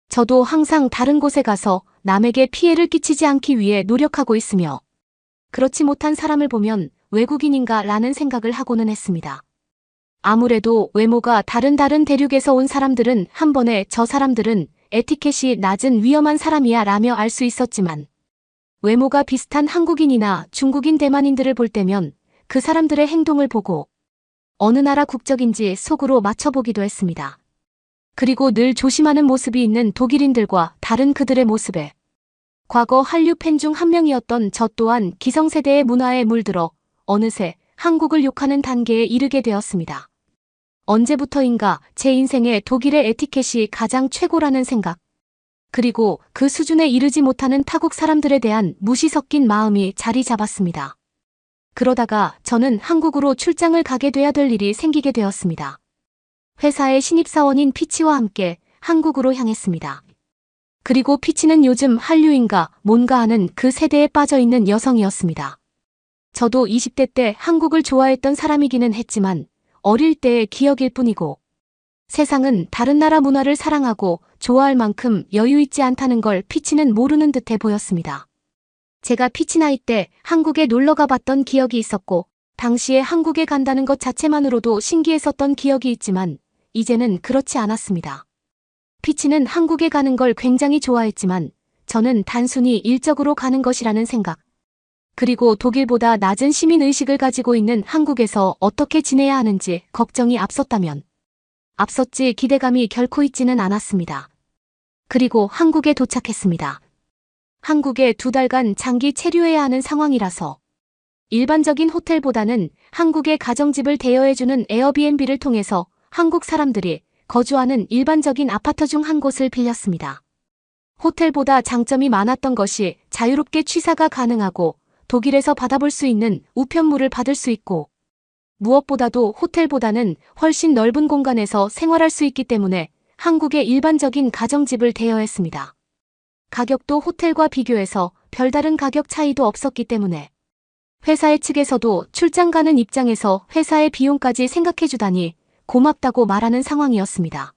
저도 항상 다른 곳에 가서 남에게 피해를 끼치지 않기 위해 노력하고 있으며, 그렇지 못한 사람을 보면 외국인인가 라는 생각을 하고는 했습니다. 아무래도 외모가 다른 대륙에서 온 사람들은 한 번에 저 사람들은 에티켓이 낮은 위험한 사람이야 라며 알 수 있었지만, 외모가 비슷한 한국인이나 중국인 대만인들을 볼 때면 그 사람들의 행동을 보고 어느 나라 국적인지 속으로 맞춰보기도 했습니다. 그리고 늘 조심하는 모습이 있는 독일인들과 다른 그들의 모습에 과거 한류 팬 중 한 명이었던 저 또한 기성세대의 문화에 물들어 어느새 한국을 욕하는 단계에 이르게 되었습니다. 언제부터인가 제 인생에 독일의 에티켓이 가장 최고라는 생각, 그리고 그 수준에 이르지 못하는 타국 사람들에 대한 무시 섞인 마음이 자리 잡았습니다. 그러다가 저는 한국으로 출장을 가게 돼야 될 일이 생기게 되었습니다. 회사의 신입사원인 피치와 함께 한국으로 향했습니다. 그리고 피치는 요즘 한류인가 뭔가 하는 그 세대에 빠져있는 여성이었습니다. 저도 20대 때 한국을 좋아했던 사람이기는 했지만 어릴 때의 기억일 뿐이고, 세상은 다른 나라 문화를 사랑하고 좋아할 만큼 여유 있지 않다는 걸 피치는 모르는 듯해 보였습니다. 제가 피치 나이 때 한국에 놀러 가봤던 기억이 있었고, 당시에 한국에 간다는 것 자체만으로도 신기했었던 기억이 있지만 이제는 그렇지 않았습니다. 피치는 한국에 가는 걸 굉장히 좋아했지만 저는 단순히 일적으로 가는 것이라는 생각, 그리고 독일보다 낮은 시민의식을 가지고 있는 한국에서 어떻게 지내야 하는지 걱정이 앞섰다면 앞섰지 기대감이 결코 있지는 않았습니다. 그리고 한국에 도착했습니다. 한국에 2달간 장기 체류해야 하는 상황이라서 일반적인 호텔보다는 한국의 가정집을 대여해주는 에어비앤비를 통해서 한국 사람들이 거주하는 일반적인 아파트 중 한 곳을 빌렸습니다. 호텔보다 장점이 많았던 것이 자유롭게 취사가 가능하고 독일에서 받아볼 수 있는 우편물을 받을 수 있고, 무엇보다도 호텔보다는 훨씬 넓은 공간에서 생활할 수 있기 때문에 한국의 일반적인 가정집을 대여했습니다. 가격도 호텔과 비교해서 별다른 가격 차이도 없었기 때문에 회사의 측에서도 출장 가는 입장에서 회사의 비용까지 생각해주다니 고맙다고 말하는 상황이었습니다.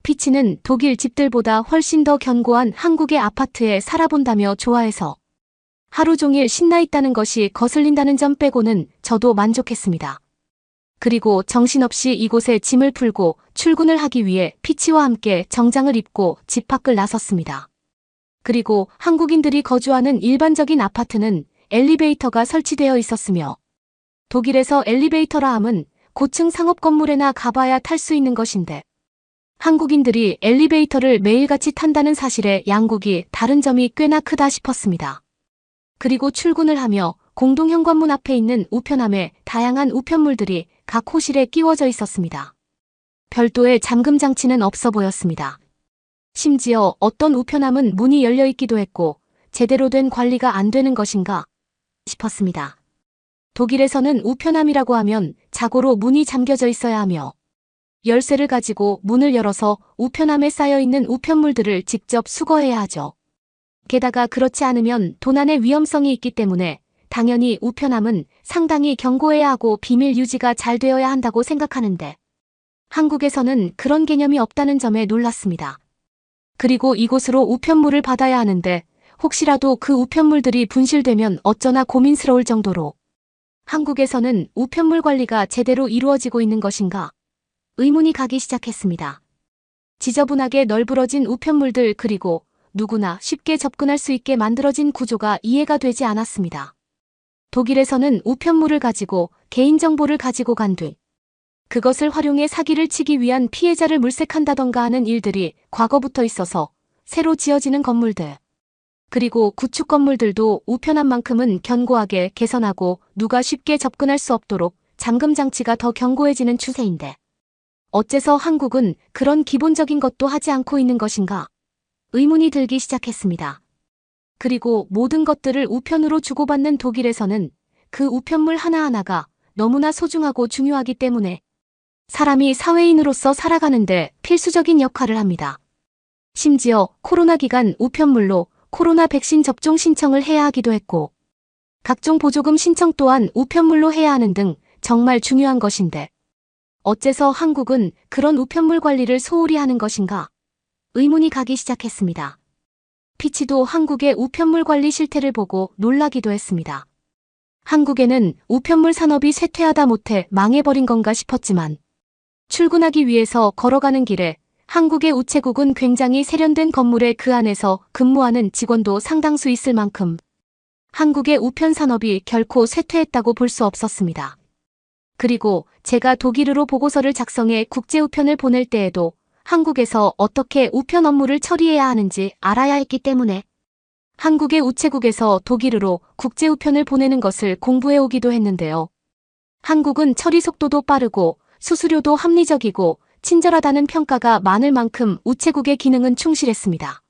피치는 독일 집들보다 훨씬 더 견고한 한국의 아파트에 살아본다며 좋아해서 하루 종일 신나 있다는 것이 거슬린다는 점 빼고는 저도 만족했습니다. 그리고 정신없이 이곳에 짐을 풀고 출근을 하기 위해 피치와 함께 정장을 입고 집 밖을 나섰습니다. 그리고 한국인들이 거주하는 일반적인 아파트는 엘리베이터가 설치되어 있었으며, 독일에서 엘리베이터라 함은 고층 상업 건물에나 가봐야 탈 수 있는 것인데 한국인들이 엘리베이터를 매일같이 탄다는 사실에 양국이 다른 점이 꽤나 크다 싶었습니다. 그리고 출근을 하며 공동 현관문 앞에 있는 우편함에 다양한 우편물들이 각 호실에 끼워져 있었습니다. 별도의 잠금 장치는 없어 보였습니다. 심지어 어떤 우편함은 문이 열려 있기도 했고 제대로 된 관리가 안 되는 것인가 싶었습니다. 독일에서는 우편함이라고 하면 자고로 문이 잠겨져 있어야 하며 열쇠를 가지고 문을 열어서 우편함에 쌓여있는 우편물들을 직접 수거해야 하죠. 게다가 그렇지 않으면 도난의 위험성이 있기 때문에 당연히 우편함은 상당히 견고해야 하고 비밀 유지가 잘 되어야 한다고 생각하는데 한국에서는 그런 개념이 없다는 점에 놀랐습니다. 그리고 이곳으로 우편물을 받아야 하는데 혹시라도 그 우편물들이 분실되면 어쩌나 고민스러울 정도로 한국에서는 우편물 관리가 제대로 이루어지고 있는 것인가 의문이 가기 시작했습니다. 지저분하게 널브러진 우편물들, 그리고 누구나 쉽게 접근할 수 있게 만들어진 구조가 이해가 되지 않았습니다. 독일에서는 우편물을 가지고 개인정보를 가지고 간 뒤 그것을 활용해 사기를 치기 위한 피해자를 물색한다던가 하는 일들이 과거부터 있어서 새로 지어지는 건물들. 그리고 구축 건물들도 우편한 만큼은 견고하게 개선하고 누가 쉽게 접근할 수 없도록 잠금 장치가 더 견고해지는 추세인데 어째서 한국은 그런 기본적인 것도 하지 않고 있는 것인가? 의문이 들기 시작했습니다. 그리고 모든 것들을 우편으로 주고받는 독일에서는 그 우편물 하나하나가 너무나 소중하고 중요하기 때문에 사람이 사회인으로서 살아가는데 필수적인 역할을 합니다. 심지어 코로나 기간 우편물로 코로나 백신 접종 신청을 해야 하기도 했고 각종 보조금 신청 또한 우편물로 해야 하는 등 정말 중요한 것인데 어째서 한국은 그런 우편물 관리를 소홀히 하는 것인가? 의문이 가기 시작했습니다. 피치도 한국의 우편물 관리 실태를 보고 놀라기도 했습니다. 한국에는 우편물 산업이 쇠퇴하다 못해 망해버린 건가 싶었지만 출근하기 위해서 걸어가는 길에 한국의 우체국은 굉장히 세련된 건물에 그 안에서 근무하는 직원도 상당수 있을 만큼 한국의 우편 산업이 결코 쇠퇴했다고 볼 수 없었습니다. 그리고 제가 독일어로 보고서를 작성해 국제우편을 보낼 때에도 한국에서 어떻게 우편 업무를 처리해야 하는지 알아야 했기 때문에 한국의 우체국에서 독일어로 국제우편을 보내는 것을 공부해 오기도 했는데요. 한국은 처리 속도도 빠르고 수수료도 합리적이고 친절하다는 평가가 많을 만큼 우체국의 기능은 충실했습니다.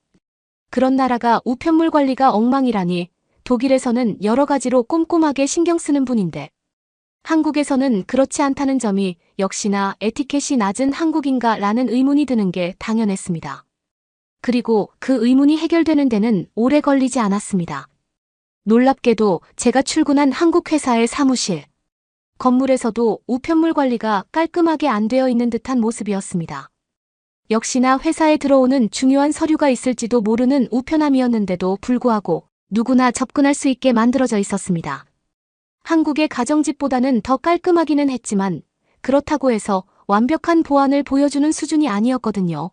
그런 나라가 우편물 관리가 엉망이라니 독일에서는 여러 가지로 꼼꼼하게 신경 쓰는 분인데 한국에서는 그렇지 않다는 점이 역시나 에티켓이 낮은 한국인가 라는 의문이 드는 게 당연했습니다. 그리고 그 의문이 해결되는 데는 오래 걸리지 않았습니다. 놀랍게도 제가 출근한 한국 회사의 사무실, 건물에서도 우편물 관리가 깔끔하게 안 되어 있는 듯한 모습이었습니다. 역시나 회사에 들어오는 중요한 서류가 있을지도 모르는 우편함이었는데도 불구하고 누구나 접근할 수 있게 만들어져 있었습니다. 한국의 가정집보다는 더 깔끔하기는 했지만 그렇다고 해서 완벽한 보안을 보여주는 수준이 아니었거든요.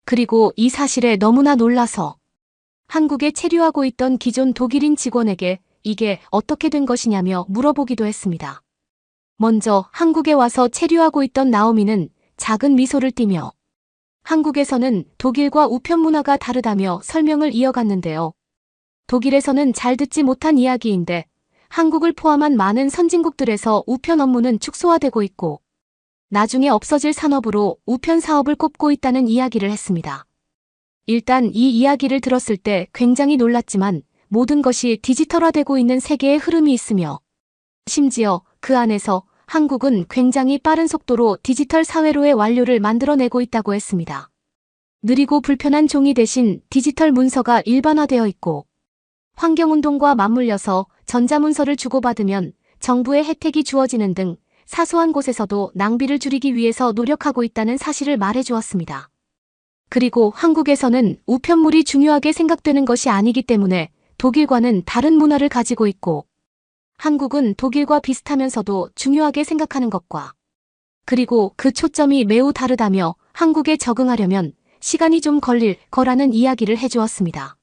그리고 이 사실에 너무나 놀라서 한국에 체류하고 있던 기존 독일인 직원에게 이게 어떻게 된 것이냐며 물어보기도 했습니다. 먼저 한국에 와서 체류하고 있던 나오미는 작은 미소를 띠며 한국에서는 독일과 우편 문화가 다르다며 설명을 이어갔는데요. 독일에서는 잘 듣지 못한 이야기인데 한국을 포함한 많은 선진국들에서 우편 업무는 축소화되고 있고 나중에 없어질 산업으로 우편 사업을 꼽고 있다는 이야기를 했습니다. 일단 이 이야기를 들었을 때 굉장히 놀랐지만 모든 것이 디지털화되고 있는 세계의 흐름이 있으며 심지어 그 안에서 한국은 굉장히 빠른 속도로 디지털 사회로의 완료를 만들어내고 있다고 했습니다. 느리고 불편한 종이 대신 디지털 문서가 일반화되어 있고 환경운동과 맞물려서 전자문서를 주고받으면 정부의 혜택이 주어지는 등 사소한 곳에서도 낭비를 줄이기 위해서 노력하고 있다는 사실을 말해주었습니다. 그리고 한국에서는 우편물이 중요하게 생각되는 것이 아니기 때문에 독일과는 다른 문화를 가지고 있고 한국은 독일과 비슷하면서도 중요하게 생각하는 것과 그리고 그 초점이 매우 다르다며 한국에 적응하려면 시간이 좀 걸릴 거라는 이야기를 해주었습니다.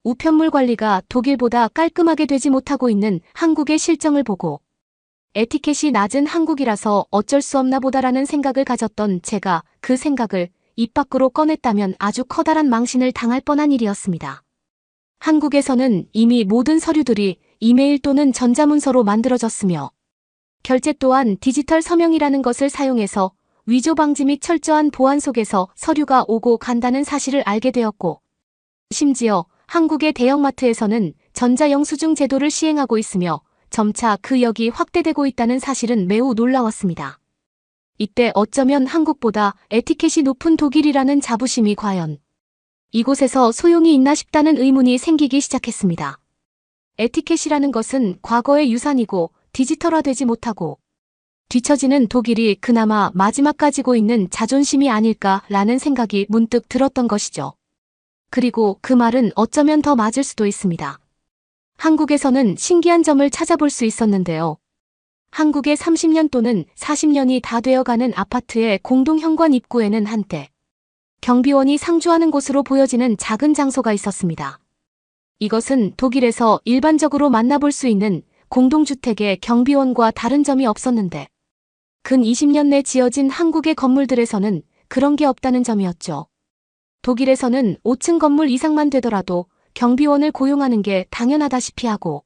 우편물 관리가 독일보다 깔끔하게 되지 못하고 있는 한국의 실정을 보고 에티켓이 낮은 한국이라서 어쩔 수 없나 보다라는 생각을 가졌던 제가 그 생각을 입 밖으로 꺼냈다면 아주 커다란 망신을 당할 뻔한 일이었습니다. 한국에서는 이미 모든 서류들이 이메일 또는 전자문서로 만들어졌으며 결제 또한 디지털 서명이라는 것을 사용해서 위조 방지 및 철저한 보안 속에서 서류가 오고 간다는 사실을 알게 되었고 심지어 한국의 대형마트에서는 전자영수증 제도를 시행하고 있으며 점차 그 역이 확대되고 있다는 사실은 매우 놀라웠습니다. 이때 어쩌면 한국보다 에티켓이 높은 독일이라는 자부심이 과연 이곳에서 소용이 있나 싶다는 의문이 생기기 시작했습니다. 에티켓이라는 것은 과거의 유산이고 디지털화되지 못하고 뒤처지는 독일이 그나마 마지막 가지고 있는 자존심이 아닐까라는 생각이 문득 들었던 것이죠. 그리고 그 말은 어쩌면 더 맞을 수도 있습니다. 한국에서는 신기한 점을 찾아볼 수 있었는데요. 한국의 30년 또는 40년이 다 되어가는 아파트의 공동현관 입구에는 한때 경비원이 상주하는 곳으로 보여지는 작은 장소가 있었습니다. 이것은 독일에서 일반적으로 만나볼 수 있는 공동주택의 경비원과 다른 점이 없었는데 근 20년 내 지어진 한국의 건물들에서는 그런 게 없다는 점이었죠. 독일에서는 5층 건물 이상만 되더라도 경비원을 고용하는 게 당연하다시피 하고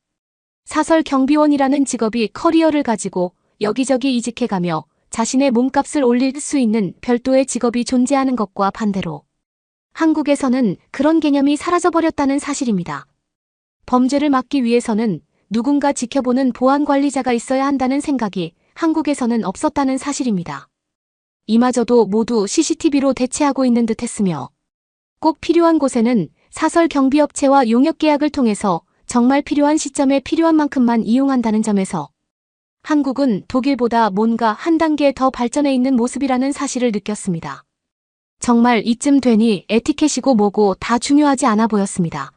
사설 경비원이라는 직업이 커리어를 가지고 여기저기 이직해가며 자신의 몸값을 올릴 수 있는 별도의 직업이 존재하는 것과 반대로 한국에서는 그런 개념이 사라져버렸다는 사실입니다. 범죄를 막기 위해서는 누군가 지켜보는 보안 관리자가 있어야 한다는 생각이 한국에서는 없었다는 사실입니다. 이마저도 모두 CCTV로 대체하고 있는 듯 했으며 꼭 필요한 곳에는 사설 경비업체와 용역 계약을 통해서 정말 필요한 시점에 필요한 만큼만 이용한다는 점에서 한국은 독일보다 뭔가 한 단계 더 발전해 있는 모습이라는 사실을 느꼈습니다. 정말 이쯤 되니 에티켓이고 뭐고 다 중요하지 않아 보였습니다.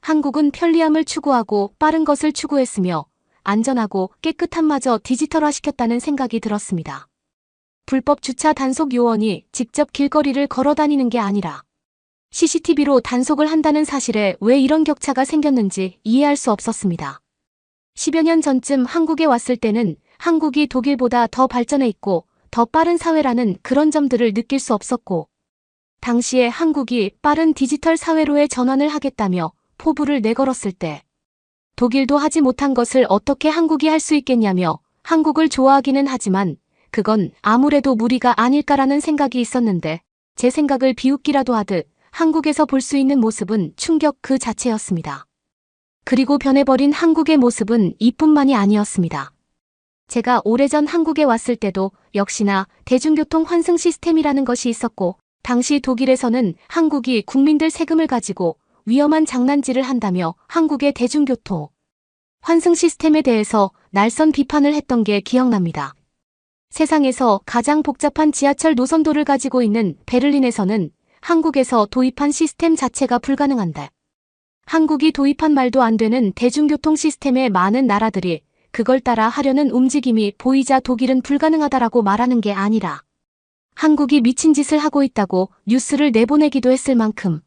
한국은 편리함을 추구하고 빠른 것을 추구했으며 안전하고 깨끗함마저 디지털화시켰다는 생각이 들었습니다. 불법 주차 단속 요원이 직접 길거리를 걸어 다니는 게 아니라 CCTV로 단속을 한다는 사실에 왜 이런 격차가 생겼는지 이해할 수 없었습니다. 10여 년 전쯤 한국에 왔을 때는 한국이 독일보다 더 발전해 있고 더 빠른 사회라는 그런 점들을 느낄 수 없었고 당시에 한국이 빠른 디지털 사회로의 전환을 하겠다며 포부를 내걸었을 때 독일도 하지 못한 것을 어떻게 한국이 할 수 있겠냐며 한국을 좋아하기는 하지만 그건 아무래도 무리가 아닐까라는 생각이 있었는데 제 생각을 비웃기라도 하듯 한국에서 볼 수 있는 모습은 충격 그 자체였습니다. 그리고 변해버린 한국의 모습은 이뿐만이 아니었습니다. 제가 오래전 한국에 왔을 때도 역시나 대중교통 환승 시스템이라는 것이 있었고 당시 독일에서는 한국이 국민들 세금을 가지고 위험한 장난질을 한다며 한국의 대중교통 환승 시스템에 대해서 날선 비판을 했던 게 기억납니다. 세상에서 가장 복잡한 지하철 노선도를 가지고 있는 베를린에서는 한국에서 도입한 시스템 자체가 불가능한데 한국이 도입한 말도 안 되는 대중교통 시스템의 많은 나라들이 그걸 따라 하려는 움직임이 보이자 독일은 불가능하다라고 말하는 게 아니라 한국이 미친 짓을 하고 있다고 뉴스를 내보내기도 했을 만큼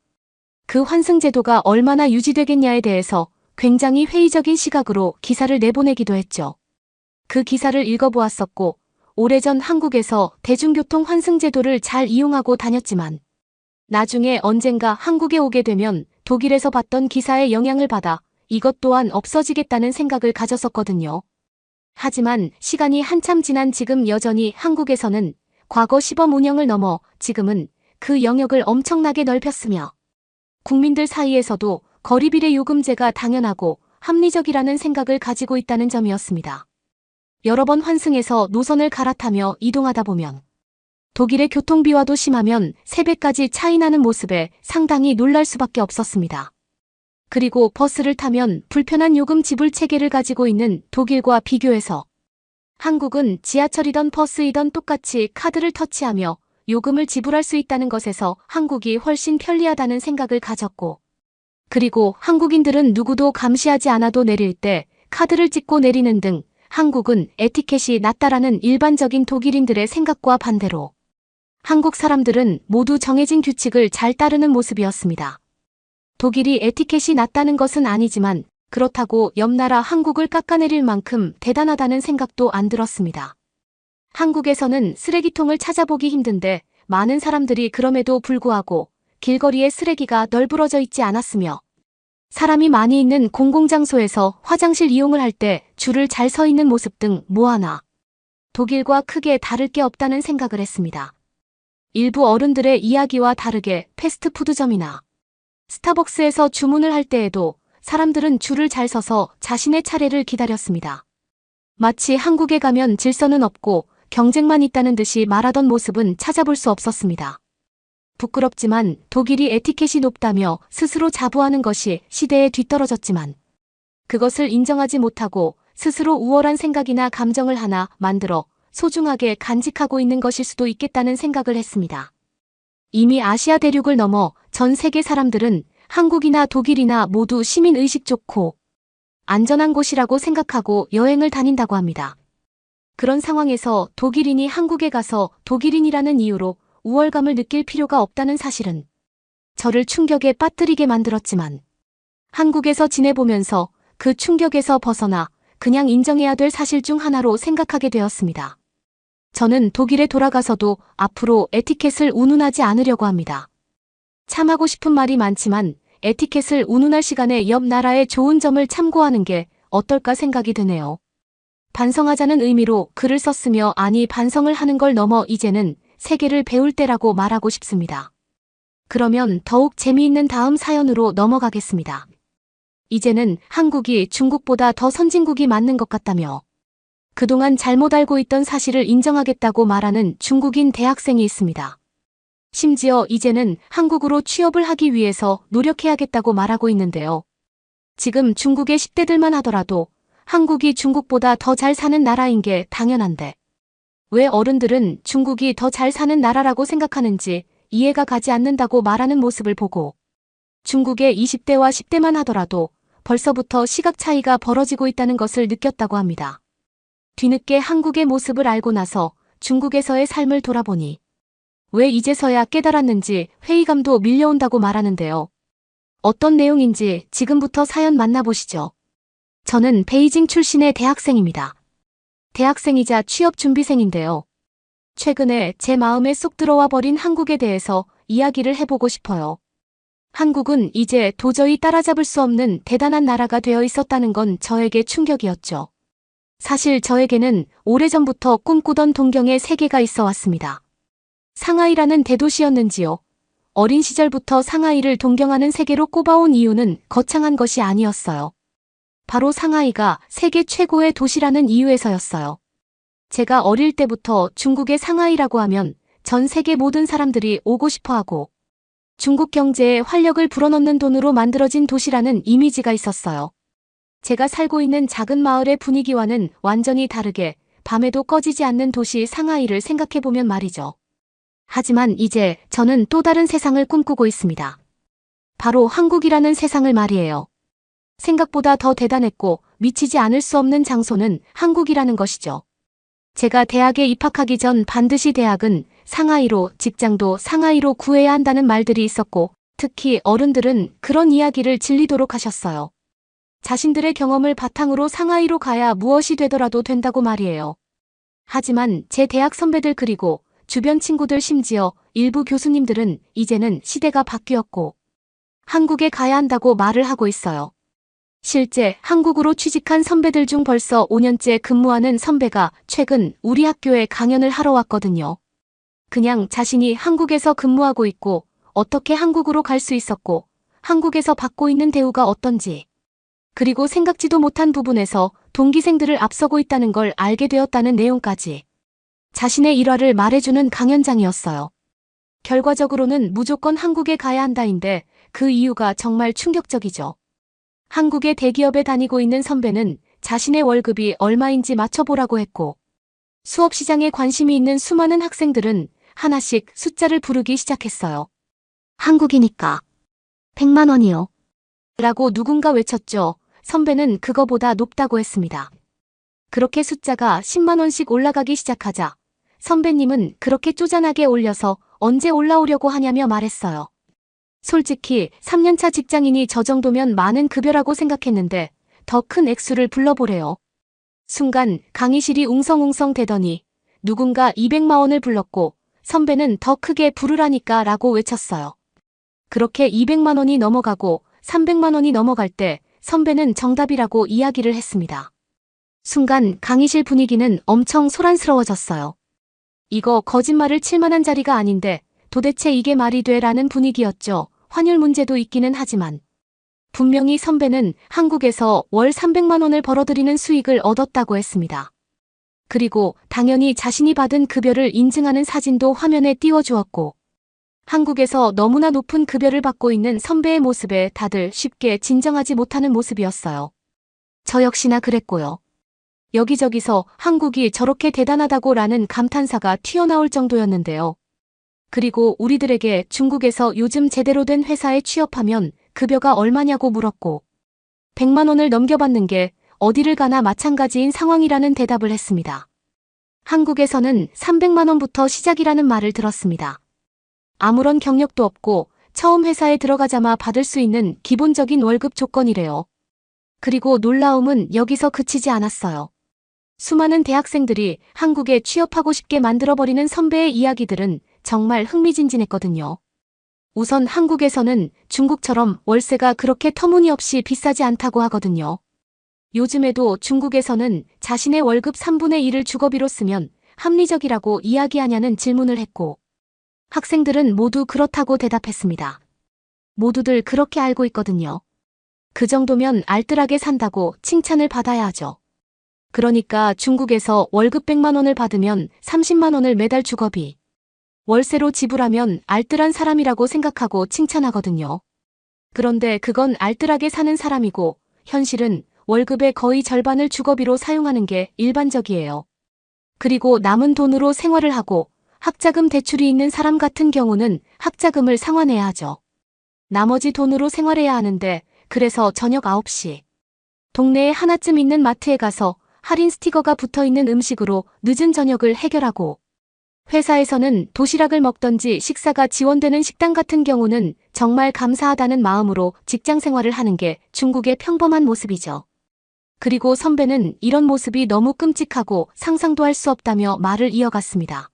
그 환승제도가 얼마나 유지되겠냐에 대해서 굉장히 회의적인 시각으로 기사를 내보내기도 했죠. 그 기사를 읽어보았었고 오래전 한국에서 대중교통 환승제도를 잘 이용하고 다녔지만 나중에 언젠가 한국에 오게 되면 독일에서 봤던 기사의 영향을 받아 이것 또한 없어지겠다는 생각을 가졌었거든요. 하지만 시간이 한참 지난 지금 여전히 한국에서는 과거 시범 운영을 넘어 지금은 그 영역을 엄청나게 넓혔으며 국민들 사이에서도 거리비례 요금제가 당연하고 합리적이라는 생각을 가지고 있다는 점이었습니다. 여러 번 환승해서 노선을 갈아타며 이동하다 보면 독일의 교통비와도 심하면 3배까지 차이 나는 모습에 상당히 놀랄 수밖에 없었습니다. 그리고 버스를 타면 불편한 요금 지불 체계를 가지고 있는 독일과 비교해서 한국은 지하철이던 버스이던 똑같이 카드를 터치하며 요금을 지불할 수 있다는 것에서 한국이 훨씬 편리하다는 생각을 가졌고 그리고 한국인들은 누구도 감시하지 않아도 내릴 때 카드를 찍고 내리는 등 한국은 에티켓이 낮다라는 일반적인 독일인들의 생각과 반대로 한국 사람들은 모두 정해진 규칙을 잘 따르는 모습이었습니다. 독일이 에티켓이 낮다는 것은 아니지만 그렇다고 옆나라 한국을 깎아내릴 만큼 대단하다는 생각도 안 들었습니다. 한국에서는 쓰레기통을 찾아보기 힘든데 많은 사람들이 그럼에도 불구하고 길거리에 쓰레기가 널브러져 있지 않았으며 사람이 많이 있는 공공장소에서 화장실 이용을 할 때 줄을 잘 서 있는 모습 등 뭐하나 독일과 크게 다를 게 없다는 생각을 했습니다. 일부 어른들의 이야기와 다르게 패스트푸드점이나 스타벅스에서 주문을 할 때에도 사람들은 줄을 잘 서서 자신의 차례를 기다렸습니다. 마치 한국에 가면 질서는 없고 경쟁만 있다는 듯이 말하던 모습은 찾아볼 수 없었습니다. 부끄럽지만 독일이 에티켓이 높다며 스스로 자부하는 것이 시대에 뒤떨어졌지만 그것을 인정하지 못하고 스스로 우월한 생각이나 감정을 하나 만들어 소중하게 간직하고 있는 것일 수도 있겠다는 생각을 했습니다. 이미 아시아 대륙을 넘어 전 세계 사람들은 한국이나 독일이나 모두 시민의식 좋고 안전한 곳이라고 생각하고 여행을 다닌다고 합니다. 그런 상황에서 독일인이 한국에 가서 독일인이라는 이유로 우월감을 느낄 필요가 없다는 사실은 저를 충격에 빠뜨리게 만들었지만 한국에서 지내보면서 그 충격에서 벗어나 그냥 인정해야 될 사실 중 하나로 생각하게 되었습니다. 저는 독일에 돌아가서도 앞으로 에티켓을 운운하지 않으려고 합니다. 참하고 싶은 말이 많지만 에티켓을 운운할 시간에 옆 나라의 좋은 점을 참고하는 게 어떨까 생각이 드네요. 반성하자는 의미로 글을 썼으며 아니 반성을 하는 걸 넘어 이제는 세계를 배울 때라고 말하고 싶습니다. 그러면 더욱 재미있는 다음 사연으로 넘어가겠습니다. 이제는 한국이 중국보다 더 선진국이 맞는 것 같다며 그동안 잘못 알고 있던 사실을 인정하겠다고 말하는 중국인 대학생이 있습니다. 심지어 이제는 한국으로 취업을 하기 위해서 노력해야겠다고 말하고 있는데요. 지금 중국의 10대들만 하더라도 한국이 중국보다 더 잘 사는 나라인 게 당연한데 왜 어른들은 중국이 더 잘 사는 나라라고 생각하는지 이해가 가지 않는다고 말하는 모습을 보고 중국의 20대와 10대만 하더라도 벌써부터 시각 차이가 벌어지고 있다는 것을 느꼈다고 합니다. 뒤늦게 한국의 모습을 알고 나서 중국에서의 삶을 돌아보니 왜 이제서야 깨달았는지 회의감도 밀려온다고 말하는데요. 어떤 내용인지 지금부터 사연 만나보시죠. 저는 베이징 출신의 대학생입니다. 대학생이자 취업준비생인데요. 최근에 제 마음에 쏙 들어와 버린 한국에 대해서 이야기를 해보고 싶어요. 한국은 이제 도저히 따라잡을 수 없는 대단한 나라가 되어 있었다는 건 저에게 충격이었죠. 사실 저에게는 오래전부터 꿈꾸던 동경의 세계가 있어 왔습니다. 상하이라는 대도시였는지요. 어린 시절부터 상하이를 동경하는 세계로 꼽아온 이유는 거창한 것이 아니었어요. 바로 상하이가 세계 최고의 도시라는 이유에서였어요. 제가 어릴 때부터 중국의 상하이라고 하면 전 세계 모든 사람들이 오고 싶어하고 중국 경제에 활력을 불어넣는 돈으로 만들어진 도시라는 이미지가 있었어요. 제가 살고 있는 작은 마을의 분위기와는 완전히 다르게 밤에도 꺼지지 않는 도시 상하이를 생각해보면 말이죠. 하지만 이제 저는 또 다른 세상을 꿈꾸고 있습니다. 바로 한국이라는 세상을 말이에요. 생각보다 더 대단했고 미치지 않을 수 없는 장소는 한국이라는 것이죠. 제가 대학에 입학하기 전 반드시 대학은 상하이로, 직장도 상하이로 구해야 한다는 말들이 있었고 특히 어른들은 그런 이야기를 질리도록 하셨어요. 자신들의 경험을 바탕으로 상하이로 가야 무엇이 되더라도 된다고 말이에요. 하지만 제 대학 선배들 그리고 주변 친구들 심지어 일부 교수님들은 이제는 시대가 바뀌었고 한국에 가야 한다고 말을 하고 있어요. 실제 한국으로 취직한 선배들 중 벌써 5년째 근무하는 선배가 최근 우리 학교에 강연을 하러 왔거든요. 그냥 자신이 한국에서 근무하고 있고 어떻게 한국으로 갈 수 있었고 한국에서 받고 있는 대우가 어떤지 그리고 생각지도 못한 부분에서 동기생들을 앞서고 있다는 걸 알게 되었다는 내용까지 자신의 일화를 말해주는 강연장이었어요. 결과적으로는 무조건 한국에 가야 한다인데 그 이유가 정말 충격적이죠. 한국의 대기업에 다니고 있는 선배는 자신의 월급이 얼마인지 맞춰보라고 했고 수업 시장에 관심이 있는 수많은 학생들은 하나씩 숫자를 부르기 시작했어요. 한국이니까 100만 원이요. 라고 누군가 외쳤죠. 선배는 그거보다 높다고 했습니다. 그렇게 숫자가 10만 원씩 올라가기 시작하자 선배님은 그렇게 쪼잔하게 올려서 언제 올라오려고 하냐며 말했어요. 솔직히 3년차 직장인이 저 정도면 많은 급여라고 생각했는데 더 큰 액수를 불러보래요. 순간 강의실이 웅성웅성 대더니 누군가 200만 원을 불렀고 선배는 더 크게 부르라니까 라고 외쳤어요. 그렇게 200만 원이 넘어가고 300만 원이 넘어갈 때 선배는 정답이라고 이야기를 했습니다. 순간 강의실 분위기는 엄청 소란스러워졌어요. 이거 거짓말을 칠 만한 자리가 아닌데 도대체 이게 말이 돼? 라는 분위기였죠. 환율 문제도 있기는 하지만 분명히 선배는 한국에서 월 300만 원을 벌어들이는 수익을 얻었다고 했습니다. 그리고 당연히 자신이 받은 급여를 인증하는 사진도 화면에 띄워주었고 한국에서 너무나 높은 급여를 받고 있는 선배의 모습에 다들 쉽게 진정하지 못하는 모습이었어요. 저 역시나 그랬고요. 여기저기서 한국이 저렇게 대단하다고 라는 감탄사가 튀어나올 정도였는데요. 그리고 우리들에게 중국에서 요즘 제대로 된 회사에 취업하면 급여가 얼마냐고 물었고 100만 원을 넘겨받는 게 어디를 가나 마찬가지인 상황이라는 대답을 했습니다. 한국에서는 300만 원부터 시작이라는 말을 들었습니다. 아무런 경력도 없고 처음 회사에 들어가자마 받을 수 있는 기본적인 월급 조건이래요. 그리고 놀라움은 여기서 그치지 않았어요. 수많은 대학생들이 한국에 취업하고 싶게 만들어버리는 선배의 이야기들은 정말 흥미진진했거든요. 우선 한국에서는 중국처럼 월세가 그렇게 터무니없이 비싸지 않다고 하거든요. 요즘에도 중국에서는 자신의 월급 3분의 1을 주거비로 쓰면 합리적이라고 이야기하냐는 질문을 했고, 학생들은 모두 그렇다고 대답했습니다. 모두들 그렇게 알고 있거든요. 그 정도면 알뜰하게 산다고 칭찬을 받아야 하죠. 그러니까 중국에서 월급 100만 원을 받으면 30만 원을 매달 주거비, 월세로 지불하면 알뜰한 사람이라고 생각하고 칭찬하거든요. 그런데 그건 알뜰하게 사는 사람이고, 현실은 월급의 거의 절반을 주거비로 사용하는 게 일반적이에요. 그리고 남은 돈으로 생활을 하고 학자금 대출이 있는 사람 같은 경우는 학자금을 상환해야 하죠. 나머지 돈으로 생활해야 하는데, 그래서 저녁 9시 동네에 하나쯤 있는 마트에 가서 할인 스티커가 붙어있는 음식으로 늦은 저녁을 해결하고, 회사에서는 도시락을 먹던지 식사가 지원되는 식당 같은 경우는 정말 감사하다는 마음으로 직장 생활을 하는 게 중국의 평범한 모습이죠. 그리고 선배는 이런 모습이 너무 끔찍하고 상상도 할 수 없다며 말을 이어갔습니다.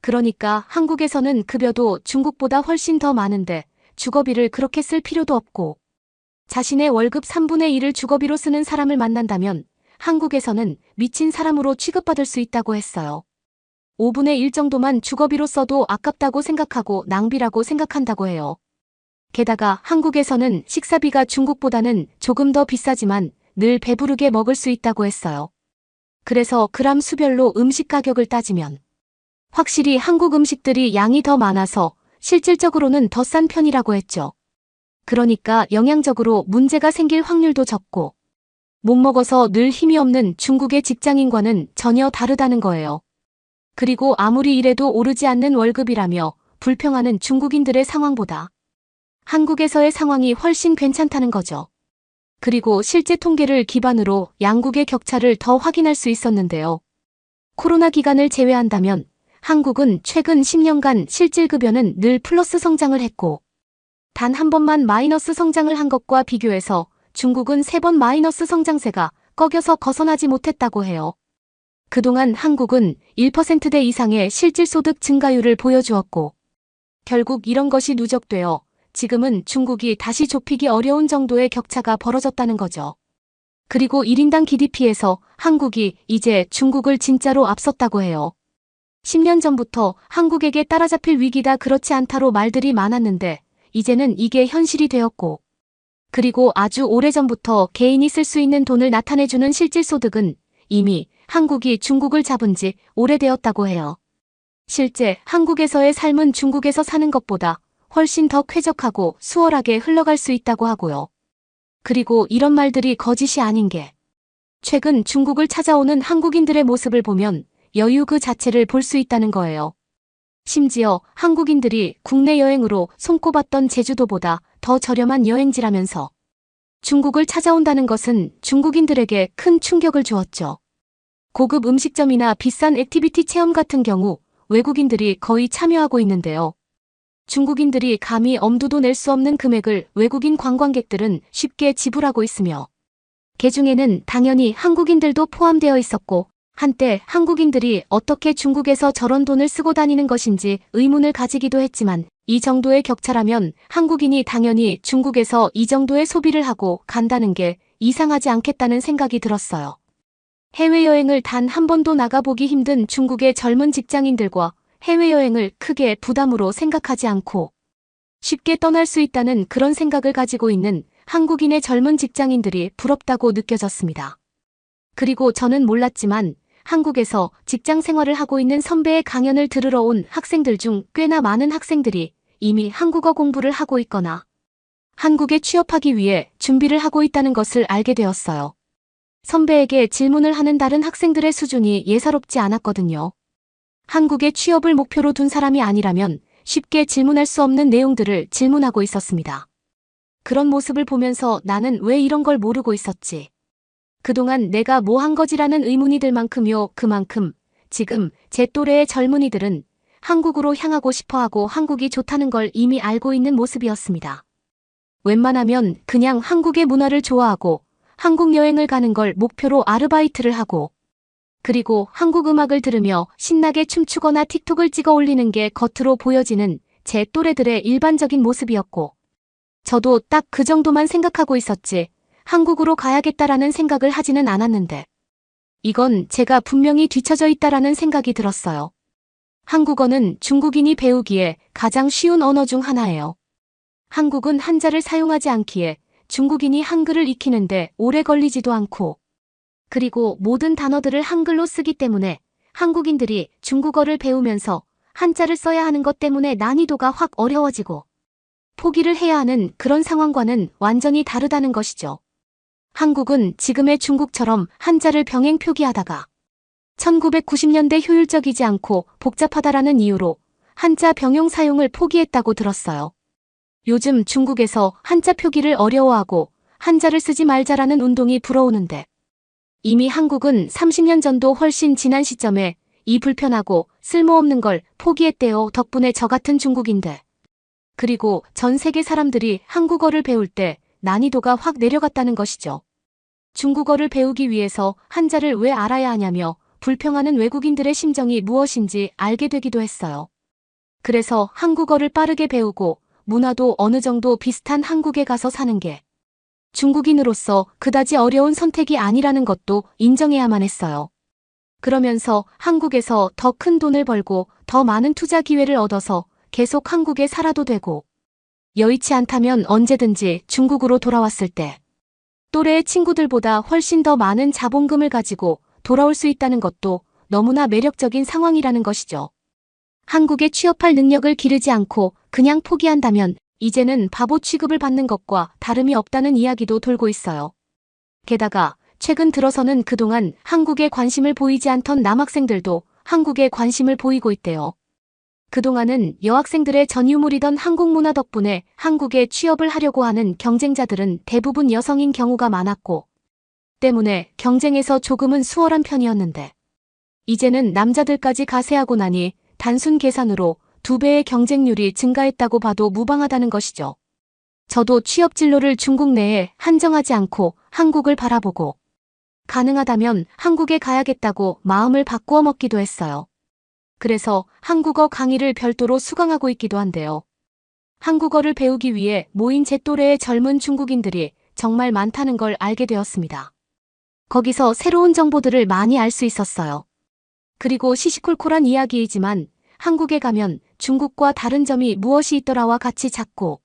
그러니까 한국에서는 급여도 중국보다 훨씬 더 많은데 주거비를 그렇게 쓸 필요도 없고, 자신의 월급 3분의 1을 주거비로 쓰는 사람을 만난다면 한국에서는 미친 사람으로 취급받을 수 있다고 했어요. 5분의 1 정도만 주거비로 써도 아깝다고 생각하고 낭비라고 생각한다고 해요. 게다가 한국에서는 식사비가 중국보다는 조금 더 비싸지만 늘 배부르게 먹을 수 있다고 했어요. 그래서 그램 수별로 음식 가격을 따지면 확실히 한국 음식들이 양이 더 많아서 실질적으로는 더 싼 편이라고 했죠. 그러니까 영양적으로 문제가 생길 확률도 적고, 못 먹어서 늘 힘이 없는 중국의 직장인과는 전혀 다르다는 거예요. 그리고 아무리 일해도 오르지 않는 월급이라며 불평하는 중국인들의 상황보다 한국에서의 상황이 훨씬 괜찮다는 거죠. 그리고 실제 통계를 기반으로 양국의 격차를 더 확인할 수 있었는데요. 코로나 기간을 제외한다면 한국은 최근 10년간 실질급여는 늘 플러스 성장을 했고, 단 한 번만 마이너스 성장을 한 것과 비교해서 중국은 3번 마이너스 성장세가 꺾여서 벗어나지 못했다고 해요. 그동안 한국은 1%대 이상의 실질소득 증가율을 보여주었고, 결국 이런 것이 누적되어 지금은 중국이 다시 좁히기 어려운 정도의 격차가 벌어졌다는 거죠. 그리고 1인당 GDP에서 한국이 이제 중국을 진짜로 앞섰다고 해요. 10년 전부터 한국에게 따라잡힐 위기다 그렇지 않다로 말들이 많았는데 이제는 이게 현실이 되었고, 그리고 아주 오래전부터 개인이 쓸 수 있는 돈을 나타내주는 실질소득은 이미 한국이 중국을 잡은 지 오래되었다고 해요. 실제 한국에서의 삶은 중국에서 사는 것보다 훨씬 더 쾌적하고 수월하게 흘러갈 수 있다고 하고요. 그리고 이런 말들이 거짓이 아닌 게, 최근 중국을 찾아오는 한국인들의 모습을 보면 여유 그 자체를 볼 수 있다는 거예요. 심지어 한국인들이 국내 여행으로 손꼽았던 제주도보다 더 저렴한 여행지라면서 중국을 찾아온다는 것은 중국인들에게 큰 충격을 주었죠. 고급 음식점이나 비싼 액티비티 체험 같은 경우 외국인들이 거의 참여하고 있는데요. 중국인들이 감히 엄두도 낼 수 없는 금액을 외국인 관광객들은 쉽게 지불하고 있으며, 그중에는 당연히 한국인들도 포함되어 있었고, 한때 한국인들이 어떻게 중국에서 저런 돈을 쓰고 다니는 것인지 의문을 가지기도 했지만, 이 정도의 격차라면 한국인이 당연히 중국에서 이 정도의 소비를 하고 간다는 게 이상하지 않겠다는 생각이 들었어요. 해외여행을 단 한 번도 나가보기 힘든 중국의 젊은 직장인들과 해외여행을 크게 부담으로 생각하지 않고 쉽게 떠날 수 있다는 그런 생각을 가지고 있는 한국인의 젊은 직장인들이 부럽다고 느껴졌습니다. 그리고 저는 몰랐지만 한국에서 직장 생활을 하고 있는 선배의 강연을 들으러 온 학생들 중 꽤나 많은 학생들이 이미 한국어 공부를 하고 있거나 한국에 취업하기 위해 준비를 하고 있다는 것을 알게 되었어요. 선배에게 질문을 하는 다른 학생들의 수준이 예사롭지 않았거든요. 한국의 취업을 목표로 둔 사람이 아니라면 쉽게 질문할 수 없는 내용들을 질문하고 있었습니다. 그런 모습을 보면서 나는 왜 이런 걸 모르고 있었지? 그동안 내가 뭐 한 거지라는 의문이 들 만큼요. 그만큼 지금 제 또래의 젊은이들은 한국으로 향하고 싶어하고 한국이 좋다는 걸 이미 알고 있는 모습이었습니다. 웬만하면 그냥 한국의 문화를 좋아하고 한국 여행을 가는 걸 목표로 아르바이트를 하고, 그리고 한국 음악을 들으며 신나게 춤추거나 틱톡을 찍어 올리는 게 겉으로 보여지는 제 또래들의 일반적인 모습이었고, 저도 딱 그 정도만 생각하고 있었지, 한국으로 가야겠다라는 생각을 하지는 않았는데, 이건 제가 분명히 뒤처져 있다라는 생각이 들었어요. 한국어는 중국인이 배우기에 가장 쉬운 언어 중 하나예요. 한국은 한자를 사용하지 않기에 중국인이 한글을 익히는데 오래 걸리지도 않고, 그리고 모든 단어들을 한글로 쓰기 때문에 한국인들이 중국어를 배우면서 한자를 써야 하는 것 때문에 난이도가 확 어려워지고 포기를 해야 하는 그런 상황과는 완전히 다르다는 것이죠. 한국은 지금의 중국처럼 한자를 병행 표기하다가 1990년대 효율적이지 않고 복잡하다라는 이유로 한자 병용 사용을 포기했다고 들었어요. 요즘 중국에서 한자 표기를 어려워하고 한자를 쓰지 말자라는 운동이 불어오는데, 이미 한국은 30년 전도 훨씬 지난 시점에 이 불편하고 쓸모없는 걸 포기했대요. 덕분에 저 같은 중국인들, 그리고 전 세계 사람들이 한국어를 배울 때 난이도가 확 내려갔다는 것이죠. 중국어를 배우기 위해서 한자를 왜 알아야 하냐며 불평하는 외국인들의 심정이 무엇인지 알게 되기도 했어요. 그래서 한국어를 빠르게 배우고 문화도 어느 정도 비슷한 한국에 가서 사는 게 중국인으로서 그다지 어려운 선택이 아니라는 것도 인정해야만 했어요. 그러면서 한국에서 더 큰 돈을 벌고 더 많은 투자 기회를 얻어서 계속 한국에 살아도 되고, 여의치 않다면 언제든지 중국으로 돌아왔을 때 또래의 친구들보다 훨씬 더 많은 자본금을 가지고 돌아올 수 있다는 것도 너무나 매력적인 상황이라는 것이죠. 한국에 취업할 능력을 기르지 않고 그냥 포기한다면 이제는 바보 취급을 받는 것과 다름이 없다는 이야기도 돌고 있어요. 게다가 최근 들어서는 그동안 한국에 관심을 보이지 않던 남학생들도 한국에 관심을 보이고 있대요. 그동안은 여학생들의 전유물이던 한국 문화 덕분에 한국에 취업을 하려고 하는 경쟁자들은 대부분 여성인 경우가 많았고, 때문에 경쟁에서 조금은 수월한 편이었는데, 이제는 남자들까지 가세하고 나니 단순 계산으로 2배의 경쟁률이 증가했다고 봐도 무방하다는 것이죠. 저도 취업 진로를 중국 내에 한정하지 않고 한국을 바라보고 가능하다면 한국에 가야겠다고 마음을 바꾸어 먹기도 했어요. 그래서 한국어 강의를 별도로 수강하고 있기도 한데요. 한국어를 배우기 위해 모인 제 또래의 젊은 중국인들이 정말 많다는 걸 알게 되었습니다. 거기서 새로운 정보들을 많이 알 수 있었어요. 그리고 시시콜콜한 이야기이지만 한국에 가면 중국과 다른 점이 무엇이 있더라와 같이 작고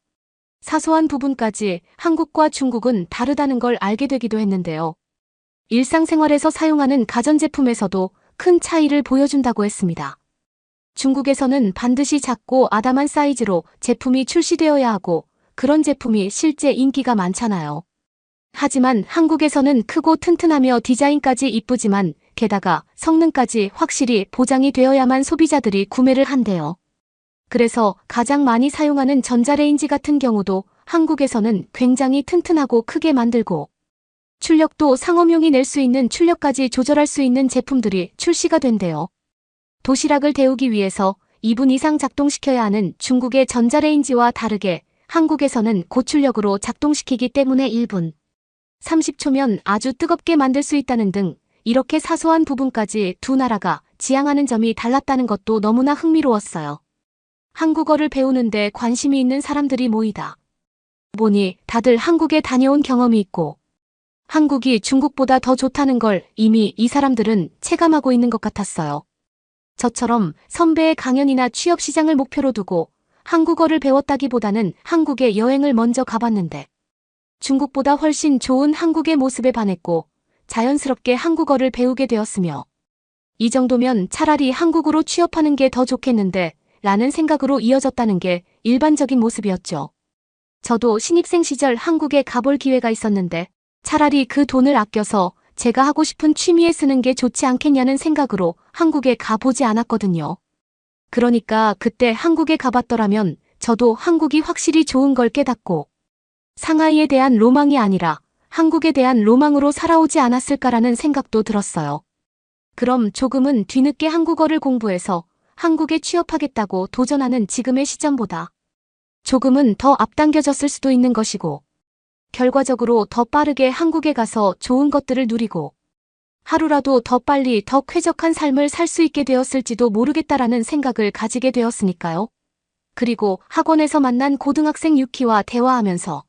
사소한 부분까지 한국과 중국은 다르다는 걸 알게 되기도 했는데요. 일상생활에서 사용하는 가전제품에서도 큰 차이를 보여준다고 했습니다. 중국에서는 반드시 작고 아담한 사이즈로 제품이 출시되어야 하고 그런 제품이 실제 인기가 많잖아요. 하지만 한국에서는 크고 튼튼하며 디자인까지 이쁘지만 게다가 성능까지 확실히 보장이 되어야만 소비자들이 구매를 한대요. 그래서 가장 많이 사용하는 전자레인지 같은 경우도 한국에서는 굉장히 튼튼하고 크게 만들고 출력도 상업용이 낼 수 있는 출력까지 조절할 수 있는 제품들이 출시가 된대요. 도시락을 데우기 위해서 2분 이상 작동시켜야 하는 중국의 전자레인지와 다르게 한국에서는 고출력으로 작동시키기 때문에 1분 30초면 아주 뜨겁게 만들 수 있다는 등 이렇게 사소한 부분까지 두 나라가 지향하는 점이 달랐다는 것도 너무나 흥미로웠어요. 한국어를 배우는데 관심이 있는 사람들이 모이다 보니 다들 한국에 다녀온 경험이 있고 한국이 중국보다 더 좋다는 걸 이미 이 사람들은 체감하고 있는 것 같았어요. 저처럼 선배의 강연이나 취업 시장을 목표로 두고 한국어를 배웠다기보다는 한국에 여행을 먼저 가봤는데 중국보다 훨씬 좋은 한국의 모습에 반했고 자연스럽게 한국어를 배우게 되었으며 이 정도면 차라리 한국으로 취업하는 게 더 좋겠는데 라는 생각으로 이어졌다는 게 일반적인 모습이었죠. 저도 신입생 시절 한국에 가볼 기회가 있었는데 차라리 그 돈을 아껴서 제가 하고 싶은 취미에 쓰는 게 좋지 않겠냐는 생각으로 한국에 가보지 않았거든요. 그러니까 그때 한국에 가봤더라면 저도 한국이 확실히 좋은 걸 깨닫고 상하이에 대한 로망이 아니라 한국에 대한 로망으로 살아오지 않았을까라는 생각도 들었어요. 그럼 조금은 뒤늦게 한국어를 공부해서 한국에 취업하겠다고 도전하는 지금의 시점보다 조금은 더 앞당겨졌을 수도 있는 것이고 결과적으로 더 빠르게 한국에 가서 좋은 것들을 누리고 하루라도 더 빨리 더 쾌적한 삶을 살 수 있게 되었을지도 모르겠다라는 생각을 가지게 되었으니까요. 그리고 학원에서 만난 고등학생 유키와 대화하면서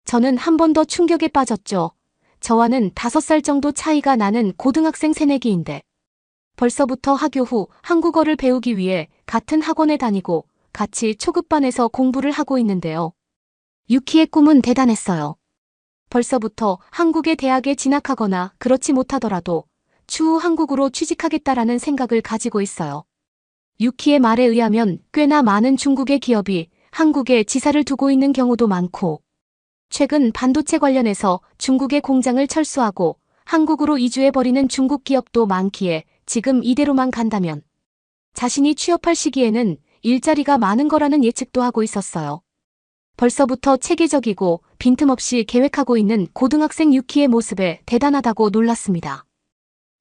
저는 한 번 더 충격에 빠졌죠. 저와는 5살 정도 차이가 나는 고등학생 새내기인데 벌써부터 학교 후 한국어를 배우기 위해 같은 학원에 다니고 같이 초급반에서 공부를 하고 있는데요. 유키의 꿈은 대단했어요. 벌써부터 한국의 대학에 진학하거나 그렇지 못하더라도 추후 한국으로 취직하겠다라는 생각을 가지고 있어요. 유키의 말에 의하면 꽤나 많은 중국의 기업이 한국에 지사를 두고 있는 경우도 많고 최근 반도체 관련해서 중국의 공장을 철수하고 한국으로 이주해버리는 중국 기업도 많기에 지금 이대로만 간다면 자신이 취업할 시기에는 일자리가 많은 거라는 예측도 하고 있었어요. 벌써부터 체계적이고 빈틈없이 계획하고 있는 고등학생 유키의 모습에 대단하다고 놀랐습니다.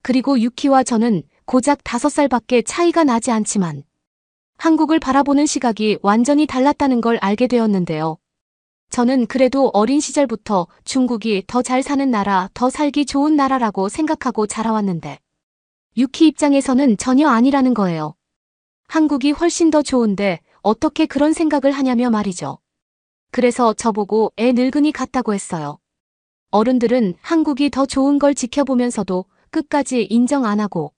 그리고 유키와 저는 고작 5살밖에 차이가 나지 않지만 한국을 바라보는 시각이 완전히 달랐다는 걸 알게 되었는데요. 저는 그래도 어린 시절부터 중국이 더 잘 사는 나라, 더 살기 좋은 나라라고 생각하고 자라왔는데 유키 입장에서는 전혀 아니라는 거예요. 한국이 훨씬 더 좋은데 어떻게 그런 생각을 하냐며 말이죠. 그래서 저보고 애 늙은이 같다고 했어요. 어른들은 한국이 더 좋은 걸 지켜보면서도 끝까지 인정 안 하고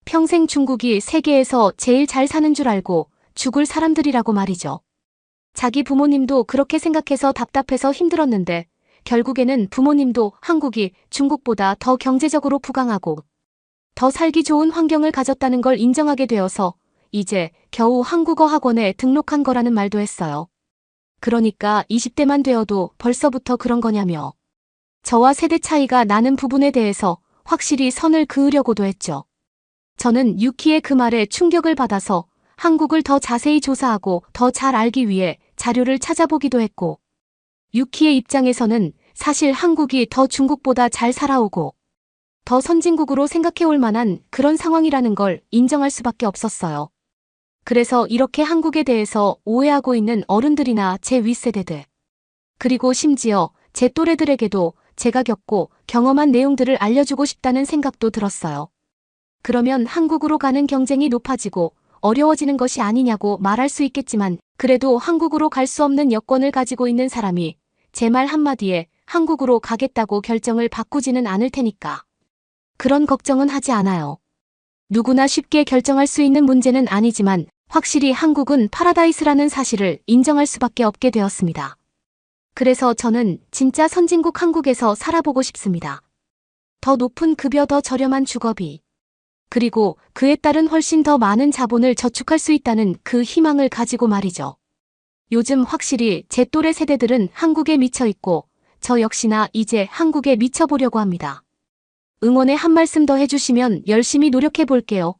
평생 중국이 세계에서 제일 잘 사는 줄 알고 죽을 사람들이라고 말이죠. 자기 부모님도 그렇게 생각해서 답답해서 힘들었는데 결국에는 부모님도 한국이 중국보다 더 경제적으로 부강하고 더 살기 좋은 환경을 가졌다는 걸 인정하게 되어서 이제 겨우 한국어 학원에 등록한 거라는 말도 했어요. 그러니까 20대만 되어도 벌써부터 그런 거냐며. 저와 세대 차이가 나는 부분에 대해서 확실히 선을 그으려고도 했죠. 저는 유키의 그 말에 충격을 받아서 한국을 더 자세히 조사하고 더 잘 알기 위해 자료를 찾아보기도 했고 유키의 입장에서는 사실 한국이 더 중국보다 잘 살아오고 더 선진국으로 생각해올 만한 그런 상황이라는 걸 인정할 수밖에 없었어요. 그래서 이렇게 한국에 대해서 오해하고 있는 어른들이나 제 윗세대들 그리고 심지어 제 또래들에게도 제가 겪고 경험한 내용들을 알려주고 싶다는 생각도 들었어요. 그러면 한국으로 가는 경쟁이 높아지고 어려워지는 것이 아니냐고 말할 수 있겠지만 그래도 한국으로 갈 수 없는 여권을 가지고 있는 사람이 제 말 한마디에 한국으로 가겠다고 결정을 바꾸지는 않을 테니까. 그런 걱정은 하지 않아요. 누구나 쉽게 결정할 수 있는 문제는 아니지만 확실히 한국은 파라다이스라는 사실을 인정할 수밖에 없게 되었습니다. 그래서 저는 진짜 선진국 한국에서 살아보고 싶습니다. 더 높은 급여, 더 저렴한 주거비. 그리고 그에 따른 훨씬 더 많은 자본을 저축할 수 있다는 그 희망을 가지고 말이죠. 요즘 확실히 제 또래 세대들은 한국에 미쳐 있고 저 역시나 이제 한국에 미쳐보려고 합니다. 응원의 한 말씀 더 해주시면 열심히 노력해 볼게요.